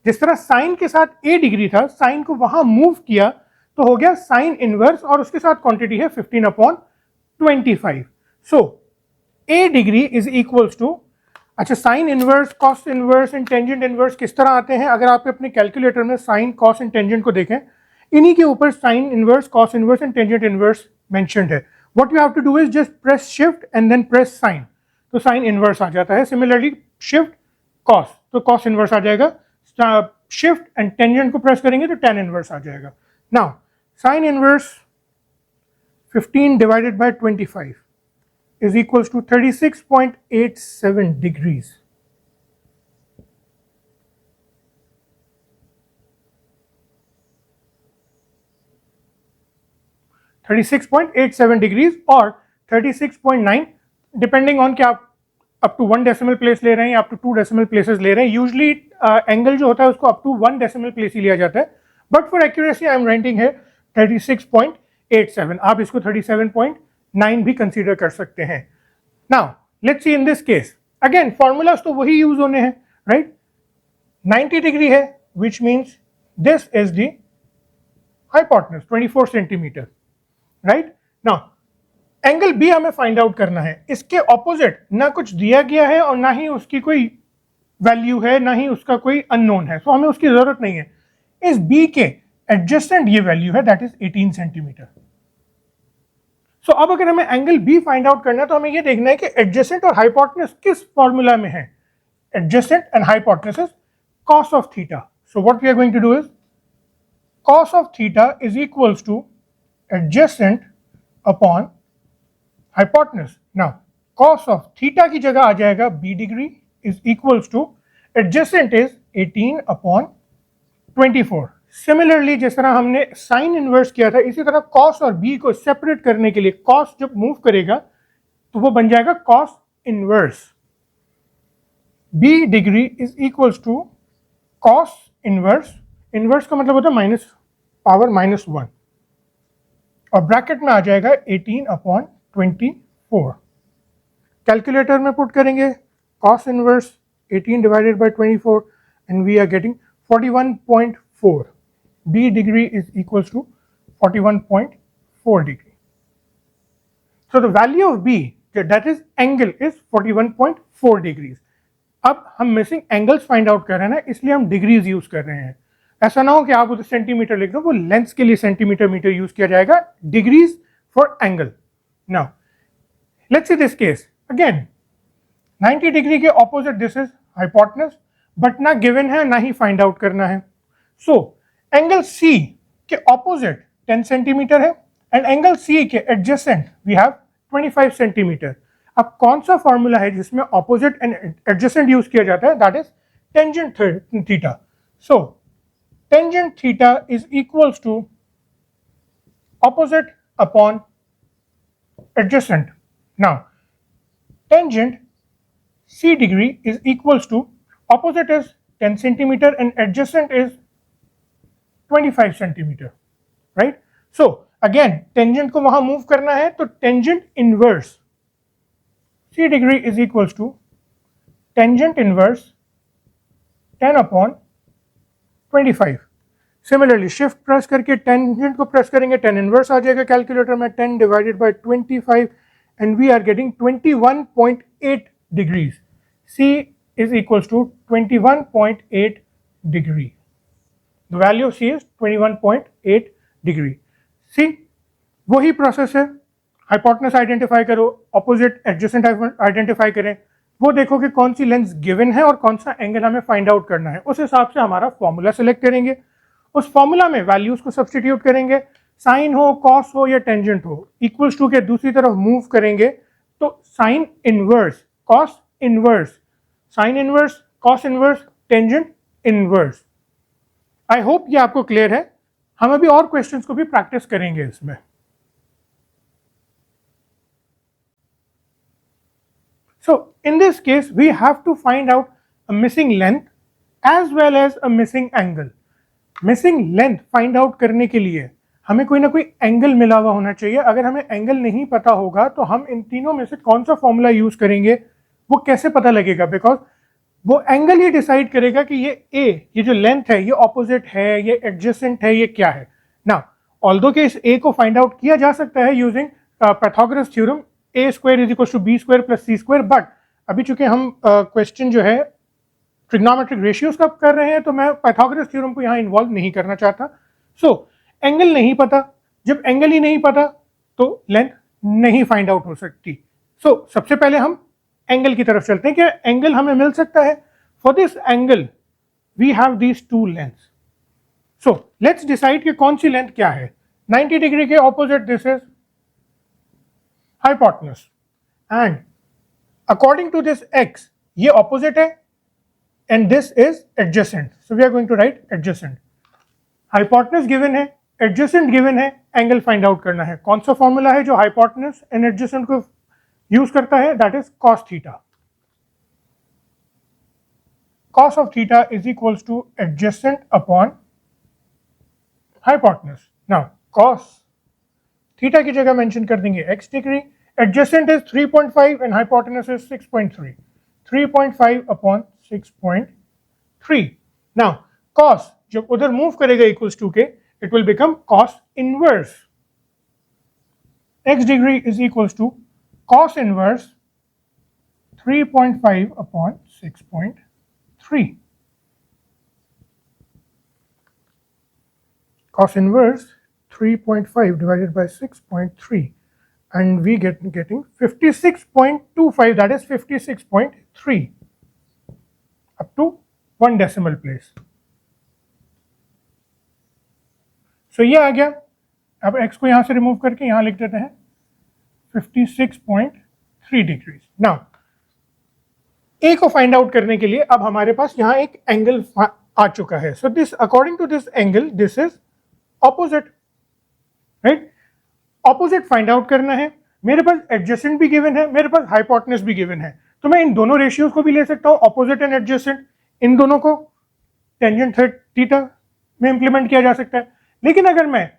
जिस तरह साइन के साथ ए डिग्री था, साइन को वहां मूव किया तो हो गया साइन इनवर्स, और उसके साथ क्वांटिटी है 15 upon 25. So A degree is equals to अच्छा, sine inverse, cos inverse and tangent inverse किस तरह आते हैं? अगर आप अपने कैलकुलेटर में साइन, कॉस एंड टेंजेंट को देखें, इन्हीं के ऊपर sine inverse, cos inverse and tangent inverse mentioned है. What you have to do is just press shift and then press sine, तो साइन इनवर्स आ जाता है. सिमिलरली शिफ्ट कॉस, तो कॉस इनवर्स आ जाएगा. शिफ्ट एंड टेंजेंट को press करेंगे तो टेन इनवर्स आ जाएगा. Now sine inverse 15 divided by 25 is equals to 36.87 degrees. degrees और 36.9 डिपेंडिंग ऑन कि आप अप टू 1 डेसिमल प्लेस ले रहे हैं या अप टू 2 डेसिमल प्लेसेस ले रहे हैं. यूजली एंगल जो होता है उसको अप टू 1 डेसिमल प्लेस ही लिया जाता है, but for accuracy I am writing है 36.87. आप इसको 37.9 भी कंसीडर कर सकते हैं. Now let's see in this case, again formulas तो वही यूज होने हैं, राइट? 90 डिग्री है, which means this is the hypotenuse 24 centimetre, right? Now angle B हमें फाइंड आउट करना है. इसके ऑपोजिट ना कुछ दिया गया है और ना ही उसकी कोई वैल्यू है, ना ही उसका कोई अननोन है, सो हमें उसकी जरूरत नहीं है. इस बी के एडजेसेंट ये वैल्यू है, दैट इज 18 सेंटीमीटर. सो अब अगर हमें एंगल बी फाइंड आउट करना है तो हमें ये देखना है कि एडजेसेंट और हाइपोटेन्यूज किस फॉर्मूला में है. Adjacent and hypotenuse is cos of theta. So what we are going to do is cos of theta is equals to adjacent upon hypotenuse. Now cos of theta की जगह आ जाएगा b degree is equals to adjacent is 18 upon 24. Similarly जिस तरह हमने sine inverse किया था, इसी तरह cos और b को सेपरेट करने के लिए cos जब मूव करेगा तो वो बन जाएगा cos inverse. b degree is equals to cos inverse, inverse का मतलब होता है माइनस पावर -1 और ब्रैकेट में आ जाएगा 18 अपॉन 24. कैलकुलेटर में पुट करेंगे cos inverse 18 divided by 24 and we are getting 41.4. b degree is equals to 41.4 degree. So the value of b that is angle is 41.4 degrees. अब हम मिसिंग एंगल्स फाइंड आउट कर रहे हैं ना, इसलिए हम डिग्रीज यूज कर रहे हैं. ऐसा ना हो कि आप उधर सेंटीमीटर लिख दो, वो लेंथ्स के लिए सेंटीमीटर मीटर यूज किया जाएगा. Degrees for angle. Now let's see this case again. 90 degree के opposite this is hypotenuse, but ना गिवन है ना ही फाइंड आउट करना है. सो एंगल सी के ऑपोजिट 10 सेंटीमीटर है एंड एंगल सी के एडजेसेंट वी हैव 25 सेंटीमीटर. अब कौन सा फॉर्मूला है जिसमें ऑपोजिट एंड एडजेसेंट यूज किया जाता है? That is tangent theta. So tangent theta is equals to opposite upon adjacent. Now tangent c degree is equals to opposite is 10 centimeter and adjacent is 25 centimeter, right? So again tangent को वहां move करना है तो tangent inverse c degree is equals to tangent inverse 10 upon 25. Similarly shift press करके tangent को press करेंगे, tan inverse आ जाएगा calculator में 10 divided by 25 and we are getting 21.8 degrees. C is equals to 21.8 degree. The value of C is 21.8 degree. See, वही process है. Hypotenuse identify करो, opposite adjacent identify करें, वो देखो कि कौन सी लेंथ गिवन है और कौन सा एंगल हमें फाइंड आउट करना है. उस हिसाब से हमारा फॉर्मूला सेलेक्ट करेंगे. उस फॉर्मूला में वैल्यूज को सब्सटीट्यूट करेंगे. साइन हो, कॉस हो या टेंजेंट हो, इक्वल्स टू के दूसरी तरफ मूव करेंगे तो sine inverse, cos inverse, sign inverse, cos inverse, tangent inverse. आई होप ये आपको क्लियर है. हम अभी और क्वेश्चंस को भी प्रैक्टिस करेंगे इसमें. So in this case we have to find out a missing length as well as a missing angle. Missing length find out करने के लिए हमें कोई ना कोई एंगल मिला हुआ होना चाहिए. अगर हमें एंगल नहीं पता होगा तो हम इन तीनों में से कौन सा फॉर्मूला यूज करेंगे वो कैसे पता लगेगा? बिकॉज वो एंगल ही डिसाइड करेगा कि ये जो लेंथ है ये ऑपोजिट है, ये एडजेसेंट है, ये क्या है. नाउ ऑल्दो के इस ए को फाइंड आउट किया जा सकता है using Pythagoras theorem, a square is equals to b square plus c square, but अभी चूंकि हम क्वेश्चन जो है ट्रिग्नोमेट्रिक रेशियोज का कर रहे हैं तो मैं पाइथागोरस थ्योरम को यहाँ इन्वॉल्व नहीं करना चाहता। सो एंगल नहीं पता, जब एंगल ही नहीं पता तो लेंथ नहीं फाइंड आउट हो सकती। सो सबसे पहले हम एंगल की तरफ चलते हैं। क्या एंगल हमें मिल सकता है? For this angle we have these two lengths. So let's decide कि कौन सी लेंथ क्या है। 90 डिग्री के opposite this is hypotenuse and according to this x ये ऑपोजिट है and this is adjacent, so we are going to write adjacent. Hypotenuse given है, adjacent given है, angle find out करना है। कौन सा फॉर्मूला है जो hypotenuse and adjacent को यूज करता है? that is cos theta. Cos of theta is equals to adjacent upon hypotenuse. Now cos theta की जगह मेंशन कर देंगे x degree, adjacent is 3.5 and hypotenuse is 6.3. 3.5 upon 6.3. Now cos जब उधर move करेगा इक्वल्स टू के, it will become cos inverse x degree is equals to cos inverse 3.5 upon 6.3. Cos inverse 3.5 divided by 6.3 and we getting 56.25, that is 56.3 up to 1 decimal place. So ये आ गया। अब x को यहाँ से remove करके यहाँ लिख देते हैं 56.3 डिग्रीज। नाउ a को फाइंड आउट करने के लिए अब हमारे पास यहाँ एक एंगल आ चुका है। So this according to this angle this is opposite, right? Opposite find out करना है। मेरे पास एडजेसेंट भी गिवन है, मेरे पास हाइपोटेनस भी गिवन है, तो मैं इन दोनों रेशियोज को भी ले सकता हूँ, ऑपोजिट एंड एडजेसेंट। इन दोनों को टेंजेंट थीटा में इंप्लीमेंट किया जा सकता है। लेकिन अगर मैं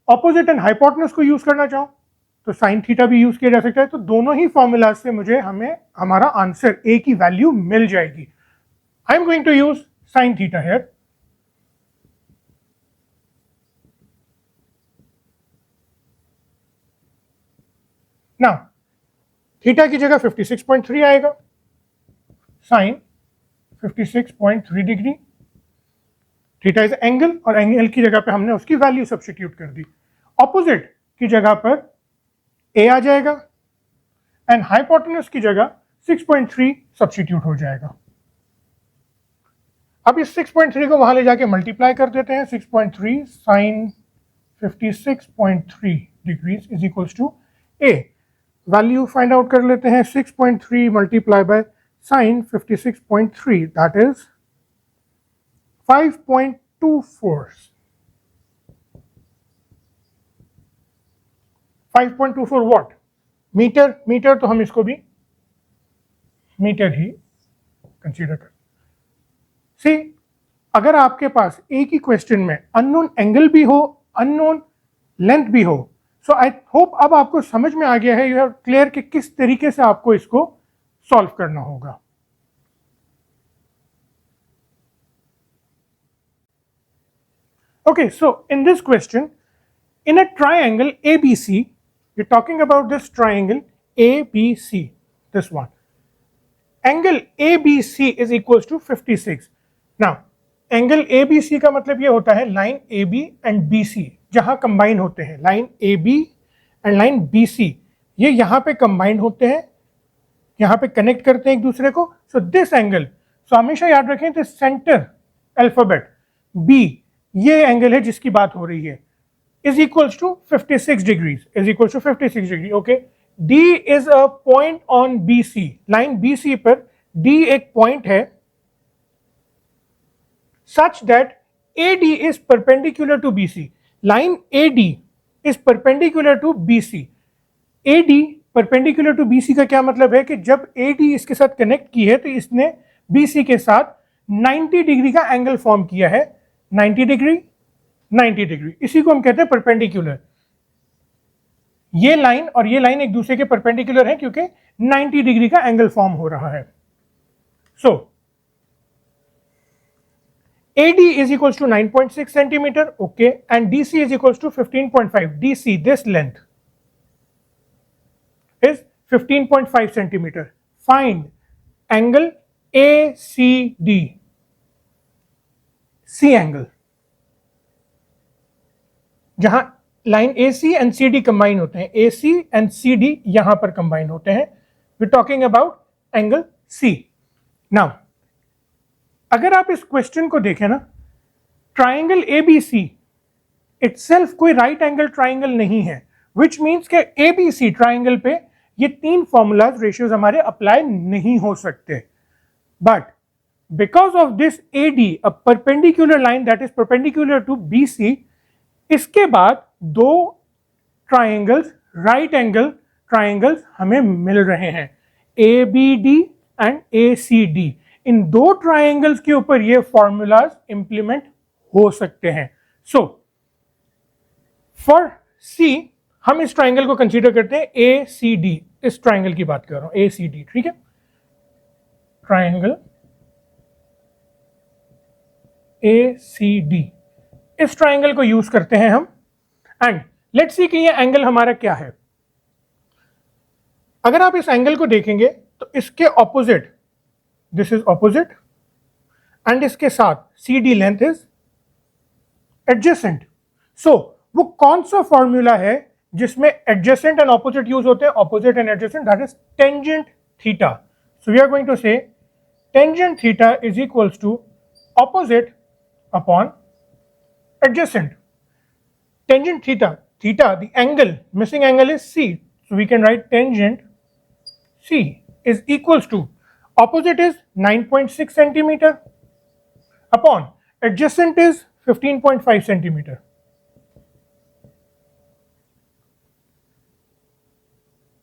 ऑपोजिट एंड हाइपोटेनस को यूज करना चाहूँ तो साइन थीटा भी यूज किया जा सकता है। तो दोनों ही फॉर्मूला से हमें हमारा आंसर ए की वैल्यू मिल जाएगी। I am going to use sine theta here. Now theta की जगह 56.3 आएगा, sine 56.3 degree. Theta is angle और एंगल की जगह पे हमने उसकी वैल्यू सब्स्टिट्यूट कर दी। ऑपोजिट की जगह पर ए आ जाएगा एंड हाइपोटेनस की जगह 6.3 सब्स्टिट्यूट हो जाएगा। अब इस 6.3 को वहां ले जाके मल्टीप्लाई कर देते हैं। 6.3 sine 56.3 degrees is equals to A. Value find out कर लेते हैं। 6.3 multiply by sine 56.3 that is 5.24। 5.24 what? Metre. Metre तो हम इसको भी मीटर ही कंसीडर कर। सी, अगर आपके पास एक ही क्वेश्चन में अननोन एंगल भी हो, अननोन लेंथ भी हो, सो आई होप अब आपको समझ में आ गया है, यू हैव क्लियर कि किस तरीके से आपको इसको सॉल्व करना होगा। Okay, so in this question, in a triangle ABC, we're talking about this triangle ABC, this one. Angle ABC is equals to 56. Now, angle ABC का मतलब ये होता है लाइन AB and BC जहां कंबाइन होते हैं। Line AB and line BC ये यहाँ पे कंबाइन होते हैं, यहाँ पे कनेक्ट करते हैं एक दूसरे को। सो दिस एंगल, सो हमेशा याद रखें दिस सेंटर अल्फाबेट B, ये एंगल है जिसकी बात हो रही है, is equals to 56 degrees, is equals to 56 degree. Okay, D is a point on BC। Line BC पर D एक पॉइंट है such that AD is perpendicular to BC। Line AD is perpendicular to BC। AD perpendicular to BC का क्या मतलब है कि जब AD इसके साथ कनेक्ट की है तो इसने BC के साथ 90 डिग्री का एंगल फॉर्म किया है। 90 डिग्री, 90 डिग्री, इसी को हम कहते हैं परपेंडिकुलर। ये लाइन और ये लाइन एक दूसरे के परपेंडिकुलर है क्योंकि 90 डिग्री का एंगल फॉर्म हो रहा है। सो AD is equals to 9.6 centimeter, okay, and DC is equals to 15.5. DC, this length is 15.5 centimeter. Find angle ACD, C angle, जहां line AC and CD combine होते हैं, AC एंड CD यहां पर combine होते हैं, we talking about angle C। Now अगर आप इस क्वेश्चन को देखें ना, ट्राइंगल ABC इटसेल्फ कोई राइट एंगल ट्राइंगल नहीं है, विच मीन्स के ABC ट्राइंगल पे ये तीन फॉर्मूलाज रेशियोज हमारे अप्लाई नहीं हो सकते। But because of this AD, a perpendicular line that is perpendicular to BC, इसके बाद दो ट्राइंगल्स, राइट एंगल ट्राइंगल्स हमें मिल रहे हैं, ABD एंड ACD। इन दो ट्राइंगल्स के ऊपर ये फॉर्मूलाज इंप्लीमेंट हो सकते हैं। सो फॉर C हम इस ट्राइंगल को कंसीडर करते हैं ACD, इस ट्राइंगल की बात कर रहा हूं, ACD, ठीक है, ट्राइंगल ACD, इस ट्राइंगल को यूज करते हैं हम। एंड लेट्स सी कि ये एंगल हमारा क्या है। अगर आप इस एंगल को देखेंगे तो इसके opposite, this is opposite, and इसके साथ CD लेंथ इज एडजेसेंट। सो वो कौन सा फॉर्मूला है जिसमें एडजेसेंट एंड ऑपोजिट यूज होते हैं, opposite and adjacent, that is tangent theta. So we are going to say tangent theta is equals to opposite upon adjacent. Tangent theta, the angle, missing angle is C, so we can write tangent C is equals to, opposite is 9.6 centimeter upon adjacent is 15.5 centimeter.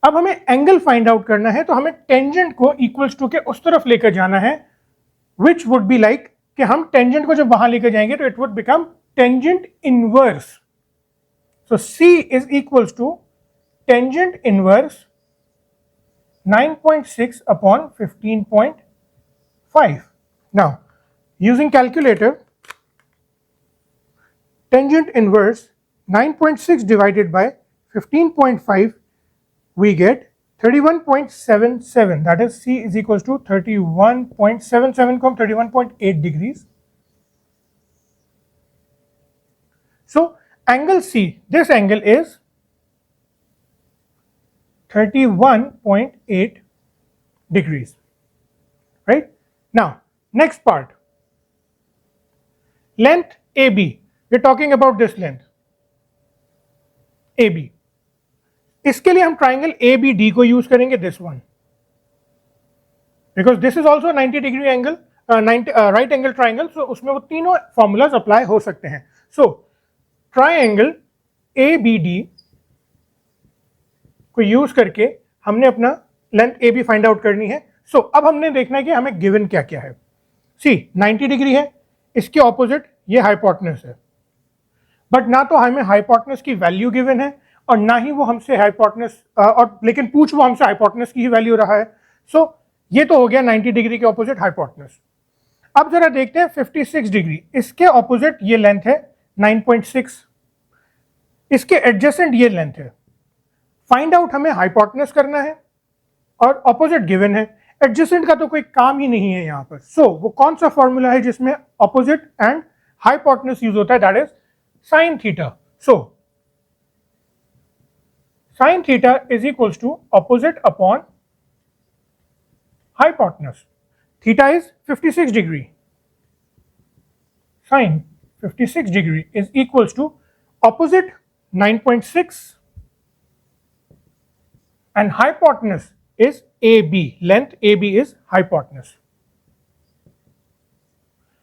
अब हमें angle find out करना है, तो हमें tangent को equals to के उस तरफ लेकर जाना है, विच वुड बी लाइक कि हम टेंजेंट को जब वहां लेकर जाएंगे तो it would become tangent inverse. So C is equals to tangent inverse 9.6 upon 15.5. Now using calculator, tangent inverse 9.6 divided by 15.5, we get 31.77, that is C is equals to 31.77 from 31.8 degrees. So angle C, this angle is 31.8 degrees, right? Now next part, length AB, we're talking about this length AB। इसके लिए हम triangle ABD को use करेंगे, this one, because this is also 90 degree angle, right angle triangle, so उसमें वो तीनों formulas apply हो सकते हैं। सो ट्राइंगल ABD को यूज करके हमने अपना लेंथ AB फाइंड आउट करनी है। सो अब हमने देखना है कि हमें गिवन क्या क्या है। सी 90 डिग्री है, इसके ऑपोजिट ये हाइपोटेनस है, बट ना तो हमें हाइपोटेनस की वैल्यू गिवन है और ना ही वो हमसे हाइपोटेनस, और लेकिन पूछ वो हमसे हाइपोटेनस की ही वैल्यू रहा है। सो ये तो हो गया 90 डिग्री के ऑपोजिट हाइपोटेनस। अब जरा देखते हैं 56 डिग्री, इसके ऑपोजिट ये लेंथ है 9.6, इसके एडजेसेंट ये लेंथ है। फाइंड आउट हमें हाइपोटेनस करना है और ऑपोजिट गिवन है, एडजेसेंट का तो कोई काम ही नहीं है यहाँ पर। सो वो कौन सा फॉर्मूला है जिसमें ऑपोजिट एंड हाइपोटेनस यूज होता है, that is sine theta. So sine theta is equals to opposite upon hypotenuse. Theta is 56 degree. Sine 56 degree is equals to opposite 9.6 and hypotenuse is AB. Length AB is hypotenuse.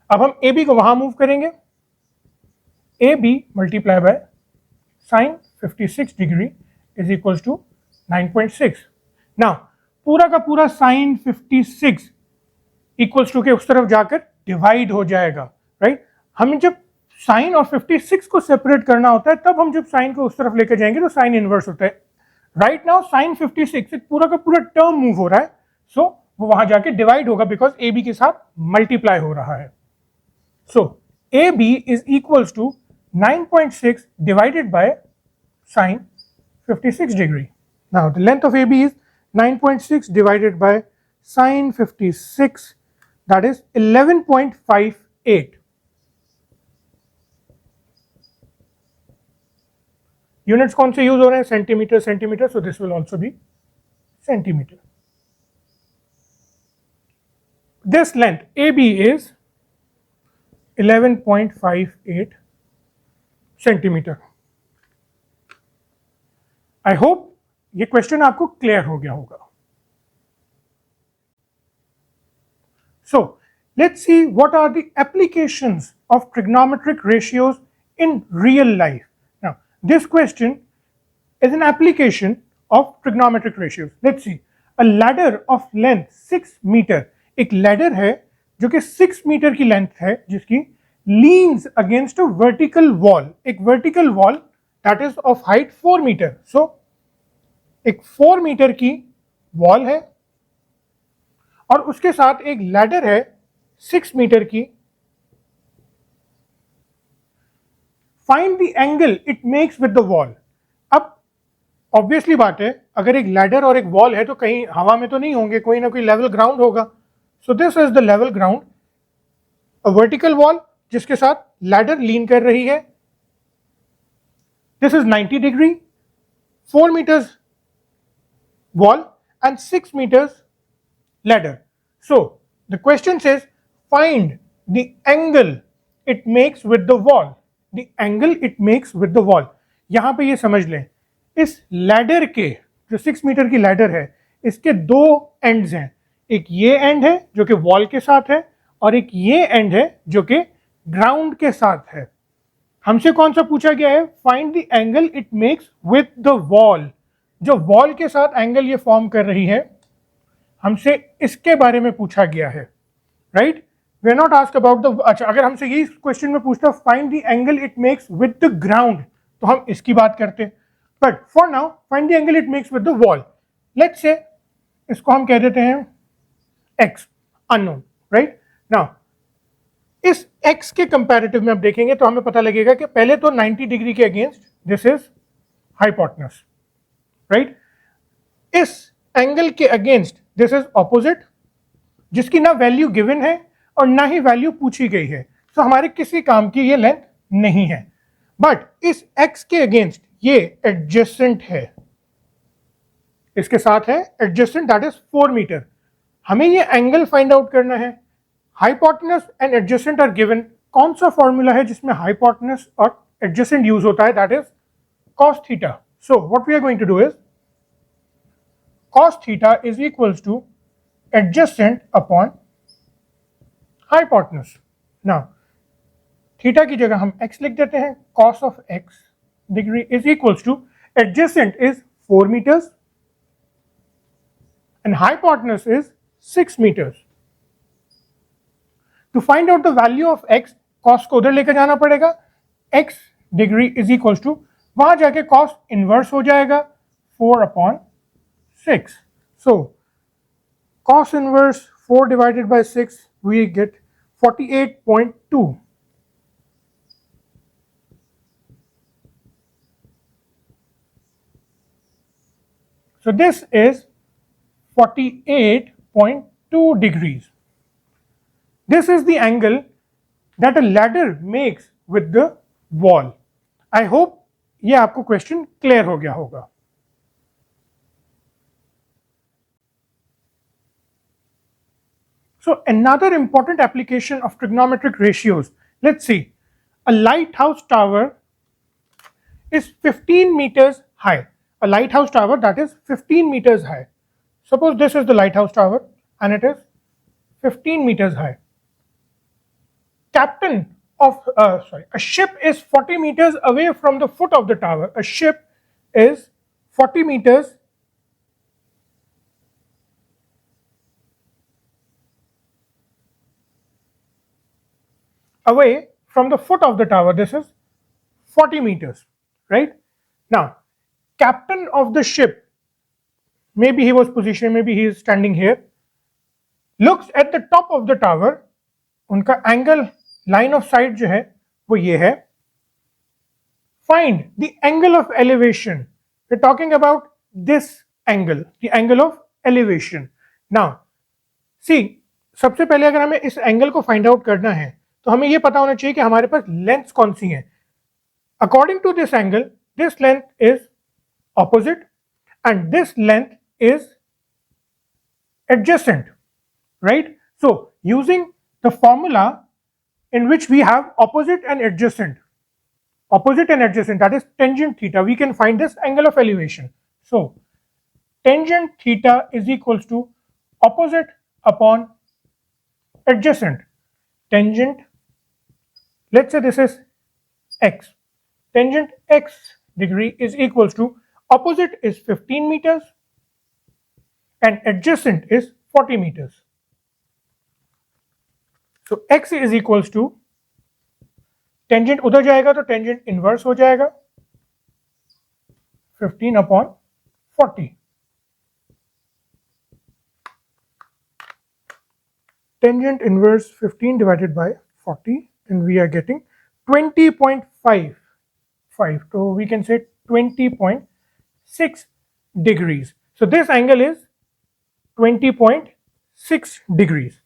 अब हम AB को वहां move करेंगे, AB multiply by sine 56 degree is equals to 9.6. Now पूरा का पूरा sign 56 equals to के उस तरफ जाकर डिवाइड हो जाएगा, राइट? हमें जब साइन और 56 को सेपरेट करना होता है, तब हम जब साइन को उस तरफ लेकर जाएंगे तो साइन इनवर्स होता है। राइट नाउ साइन 56 पूरा का पूरा टर्म मूव हो रहा है, सो वो वहां जाके डिवाइड होगा बिकॉज ए बी के साथ मल्टीप्लाई हो रहा है। So A B is equals to 9.6 divided by sine 56 degree. Now the length of A B is 9.6 divided by sin 56, that is 11.58. Units कौन से यूज हो रहे हैं? Centimetre, centimetre, so this will also be centimetre. This length AB is 11.58 centimetre. I hope ये question आपको clear हो गया होगा. So let's see what are the applications of trigonometric ratios in real life. Now this question is an application of trigonometric ratios. Let's see. A ladder of length 6 meter, एक ladder है जो कि 6 metre की length है, जिसकी leans against a vertical wall. एक vertical wall that is of height 4 meter. So एक 4 metre की wall है और उसके साथ एक लैडर है 6 मीटर की. Find the angle it makes with the wall. अब ऑब्वियसली बात है, अगर एक लैडर और एक वॉल है तो कहीं हवा में तो नहीं होंगे, कोई ना कोई लेवल ग्राउंड होगा. So this is the level ground, a vertical wall जिसके साथ लैडर लीन कर रही है. This is 90 degree, 4 meters wall and 6 meters ladder. So the question says find the angle it makes with the wall. The angle it makes with the wall. यहां पे ये समझ लें, इस लैडर के जो 6 मीटर की लैडर है इसके दो एंड्स हैं. एक ये एंड है जो कि वॉल के साथ है और एक ये एंड है जो कि ग्राउंड के साथ है. हमसे कौन सा पूछा गया है? Find the angle it makes with the wall. जो वॉल के साथ एंगल ये फॉर्म कर रही है, हमसे इसके बारे में पूछा गया है. Right, we are not asked about the. अच्छा, अगर हमसे यही क्वेश्चन में पूछता find the angle it makes with the ground तो हम इसकी बात करते. But for now find the angle it makes with the wall. Let's say इसको हम कह देते हैं x, अननोन. राइट, नाउ इस x के कंपैरेटिव में आप देखेंगे तो हमें पता लगेगा कि पहले तो 90 डिग्री के against this is hypotenuse. Right, इस एंगल के अगेंस्ट दिस इज ऑपोजिट, जिसकी ना वैल्यू गिवन है और ना ही वैल्यू पूछी गई है. सो हमारे किसी काम की ये लेंथ नहीं है. बट इस x के अगेंस्ट ये एडजेसेंट है, इसके साथ है एडजेसेंट, दैट इज 4 मीटर. हमें ये एंगल फाइंड आउट करना है. Hypotenuse and adjacent are given. कौन सा फॉर्मूला है जिसमें हाइपोटेनस और एडजेसेंट यूज होता है? That is cos theta. So what we are going to do is cos theta is equals to adjacent upon hypotenuse. Now theta की जगह हम x लिख देते हैं. cos of x degree is equals to adjacent is 4 meters and hypotenuse is 6 meters. To find out the value of x, cos को उधर लेकर जाना पड़ेगा. x degree is equals to, वहां जाके cos इनवर्स हो जाएगा 4/6. So cos inverse 4 divided by 6, we get 48.2. So this is 48.2 degrees. This is the angle that a ladder makes with the wall. I hope ये आपको question clear हो गया होगा. So another important application of trigonometric ratios, let's see. A lighthouse tower is 15 meters high. A lighthouse tower that is 15 meters high. Suppose this is the lighthouse tower and it is 15 meters high. Captain of a ship is 40 meters away from the foot of the tower. A ship is 40 meters away from the foot of the tower. This is 40 meters, right? Now, captain of the ship, maybe he was positioned, maybe he is standing here, looks at the top of the tower. उनका angle, line of sight जो है वो ये है. Find the angle of elevation. We're talking about this angle, the angle of elevation. Now, सी सबसे पहले अगर हमें इस एंगल को फाइंड आउट करना है तो हमें ये पता होना चाहिए कि हमारे पास लेंथ्स कौन सी हैं। According to this angle, this length is opposite and this length is adjacent, right? So using the formula in which we have opposite and adjacent, that is tangent theta, we can find this angle of elevation. So tangent theta is equals to opposite upon adjacent. Tangent, let's say this is x, tangent x degree is equals to opposite is 15 meters and adjacent is 40 meters. So x is equals to tangent उधर जाएगा तो tangent inverse हो जाएगा 15 upon 40. Tangent inverse 15 divided by 40 and we are getting 20.55. So we can say 20.6 degrees. So this angle is 20.6 degrees.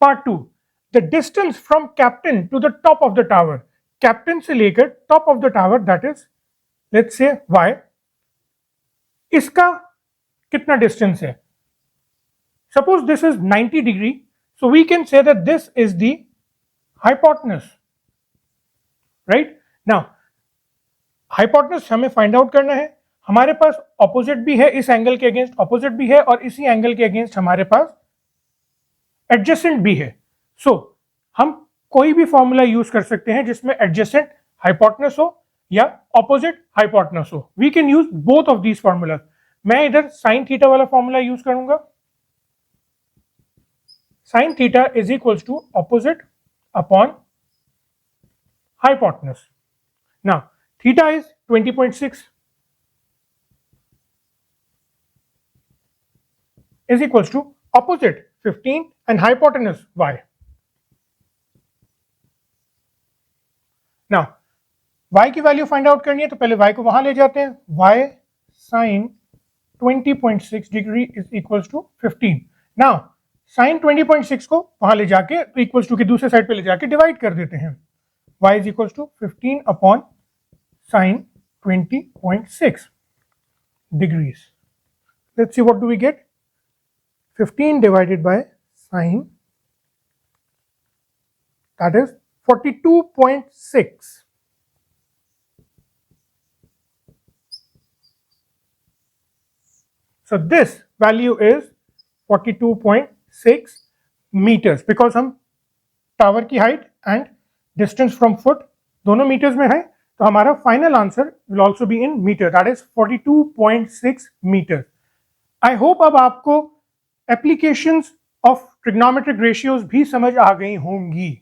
Part 2. The distance from captain to the top of the tower. Captain से लेकर top of the tower, that is let's say y. इसका कितना distance है? Suppose this is 90 degree. So we can say that this is the hypotenuse. Right? Now hypotenuse हमें find out करना है। हमारे पास opposite भी है, इस एंगल के अगेंस्ट ऑपोजिट भी है और इसी एंगल के अगेंस्ट हमारे पास एडजेसेंट भी है। सो हम कोई भी फॉर्मूला यूज कर सकते हैं जिसमें एडजेसेंट हाइपोटेनस हो या ऑपोजिट हाइपोटेनस हो। We can use both of these formula. मैं इधर साइन थीटा वाला फॉर्मूला यूज करूंगा। Sine theta is equals to opposite upon hypotenuse. Now theta is 20.6 is equals to opposite 15 and hypotenuse y. Now y की value find out करनी है तो पहले y को वहां ले जाते हैं। y sin 20.6 degree is equals to 15। Now sin 20.6 को वहां ले जाके तो इक्वल्स टू की दूसरे साइड पे ले जाके डिवाइड कर देते हैं। y is equals to 15 upon sin 20.6 degrees. Let's see what do we get. 15 divided by sine, that is 42.6. So this value is 42.6 meters because हम टावर की height and distance from foot दोनों meters में है, तो हमारा final answer will also be in meter, that is 42.6 meter. I hope अब आपको applications of trigonometric ratios भी समझ आ गई होंगी।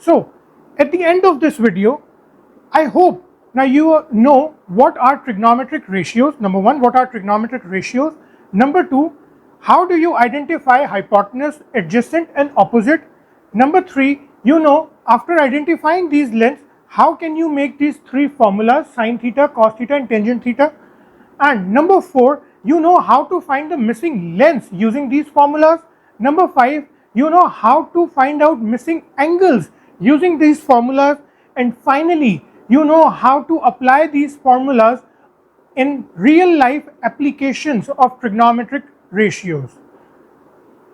So at the end of this video, I hope now you know what are trigonometric ratios. Number one, what are trigonometric ratios? Number two, how do you identify hypotenuse, adjacent and opposite? Number three, you know after identifying these lengths, how can you make these three formulas, sin theta, cos theta and tangent theta? And number four, you know how to find the missing lengths using these formulas. Number five, you know how to find out missing angles using these formulas. And finally, you know how to apply these formulas in real life applications of trigonometric ratios.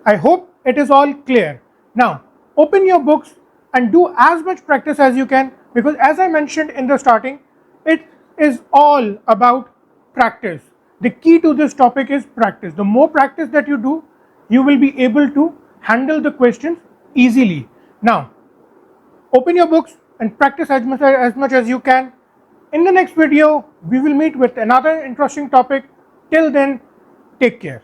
I hope it is all clear. Now open your books and do as much practice as you can, because as I mentioned in the starting, it is all about practice. The key to this topic is practice. The more practice that you do, you will be able to handle the questions easily. Now open your books and practice as much as you can. In the next video, we will meet with another interesting topic. Till then, take care.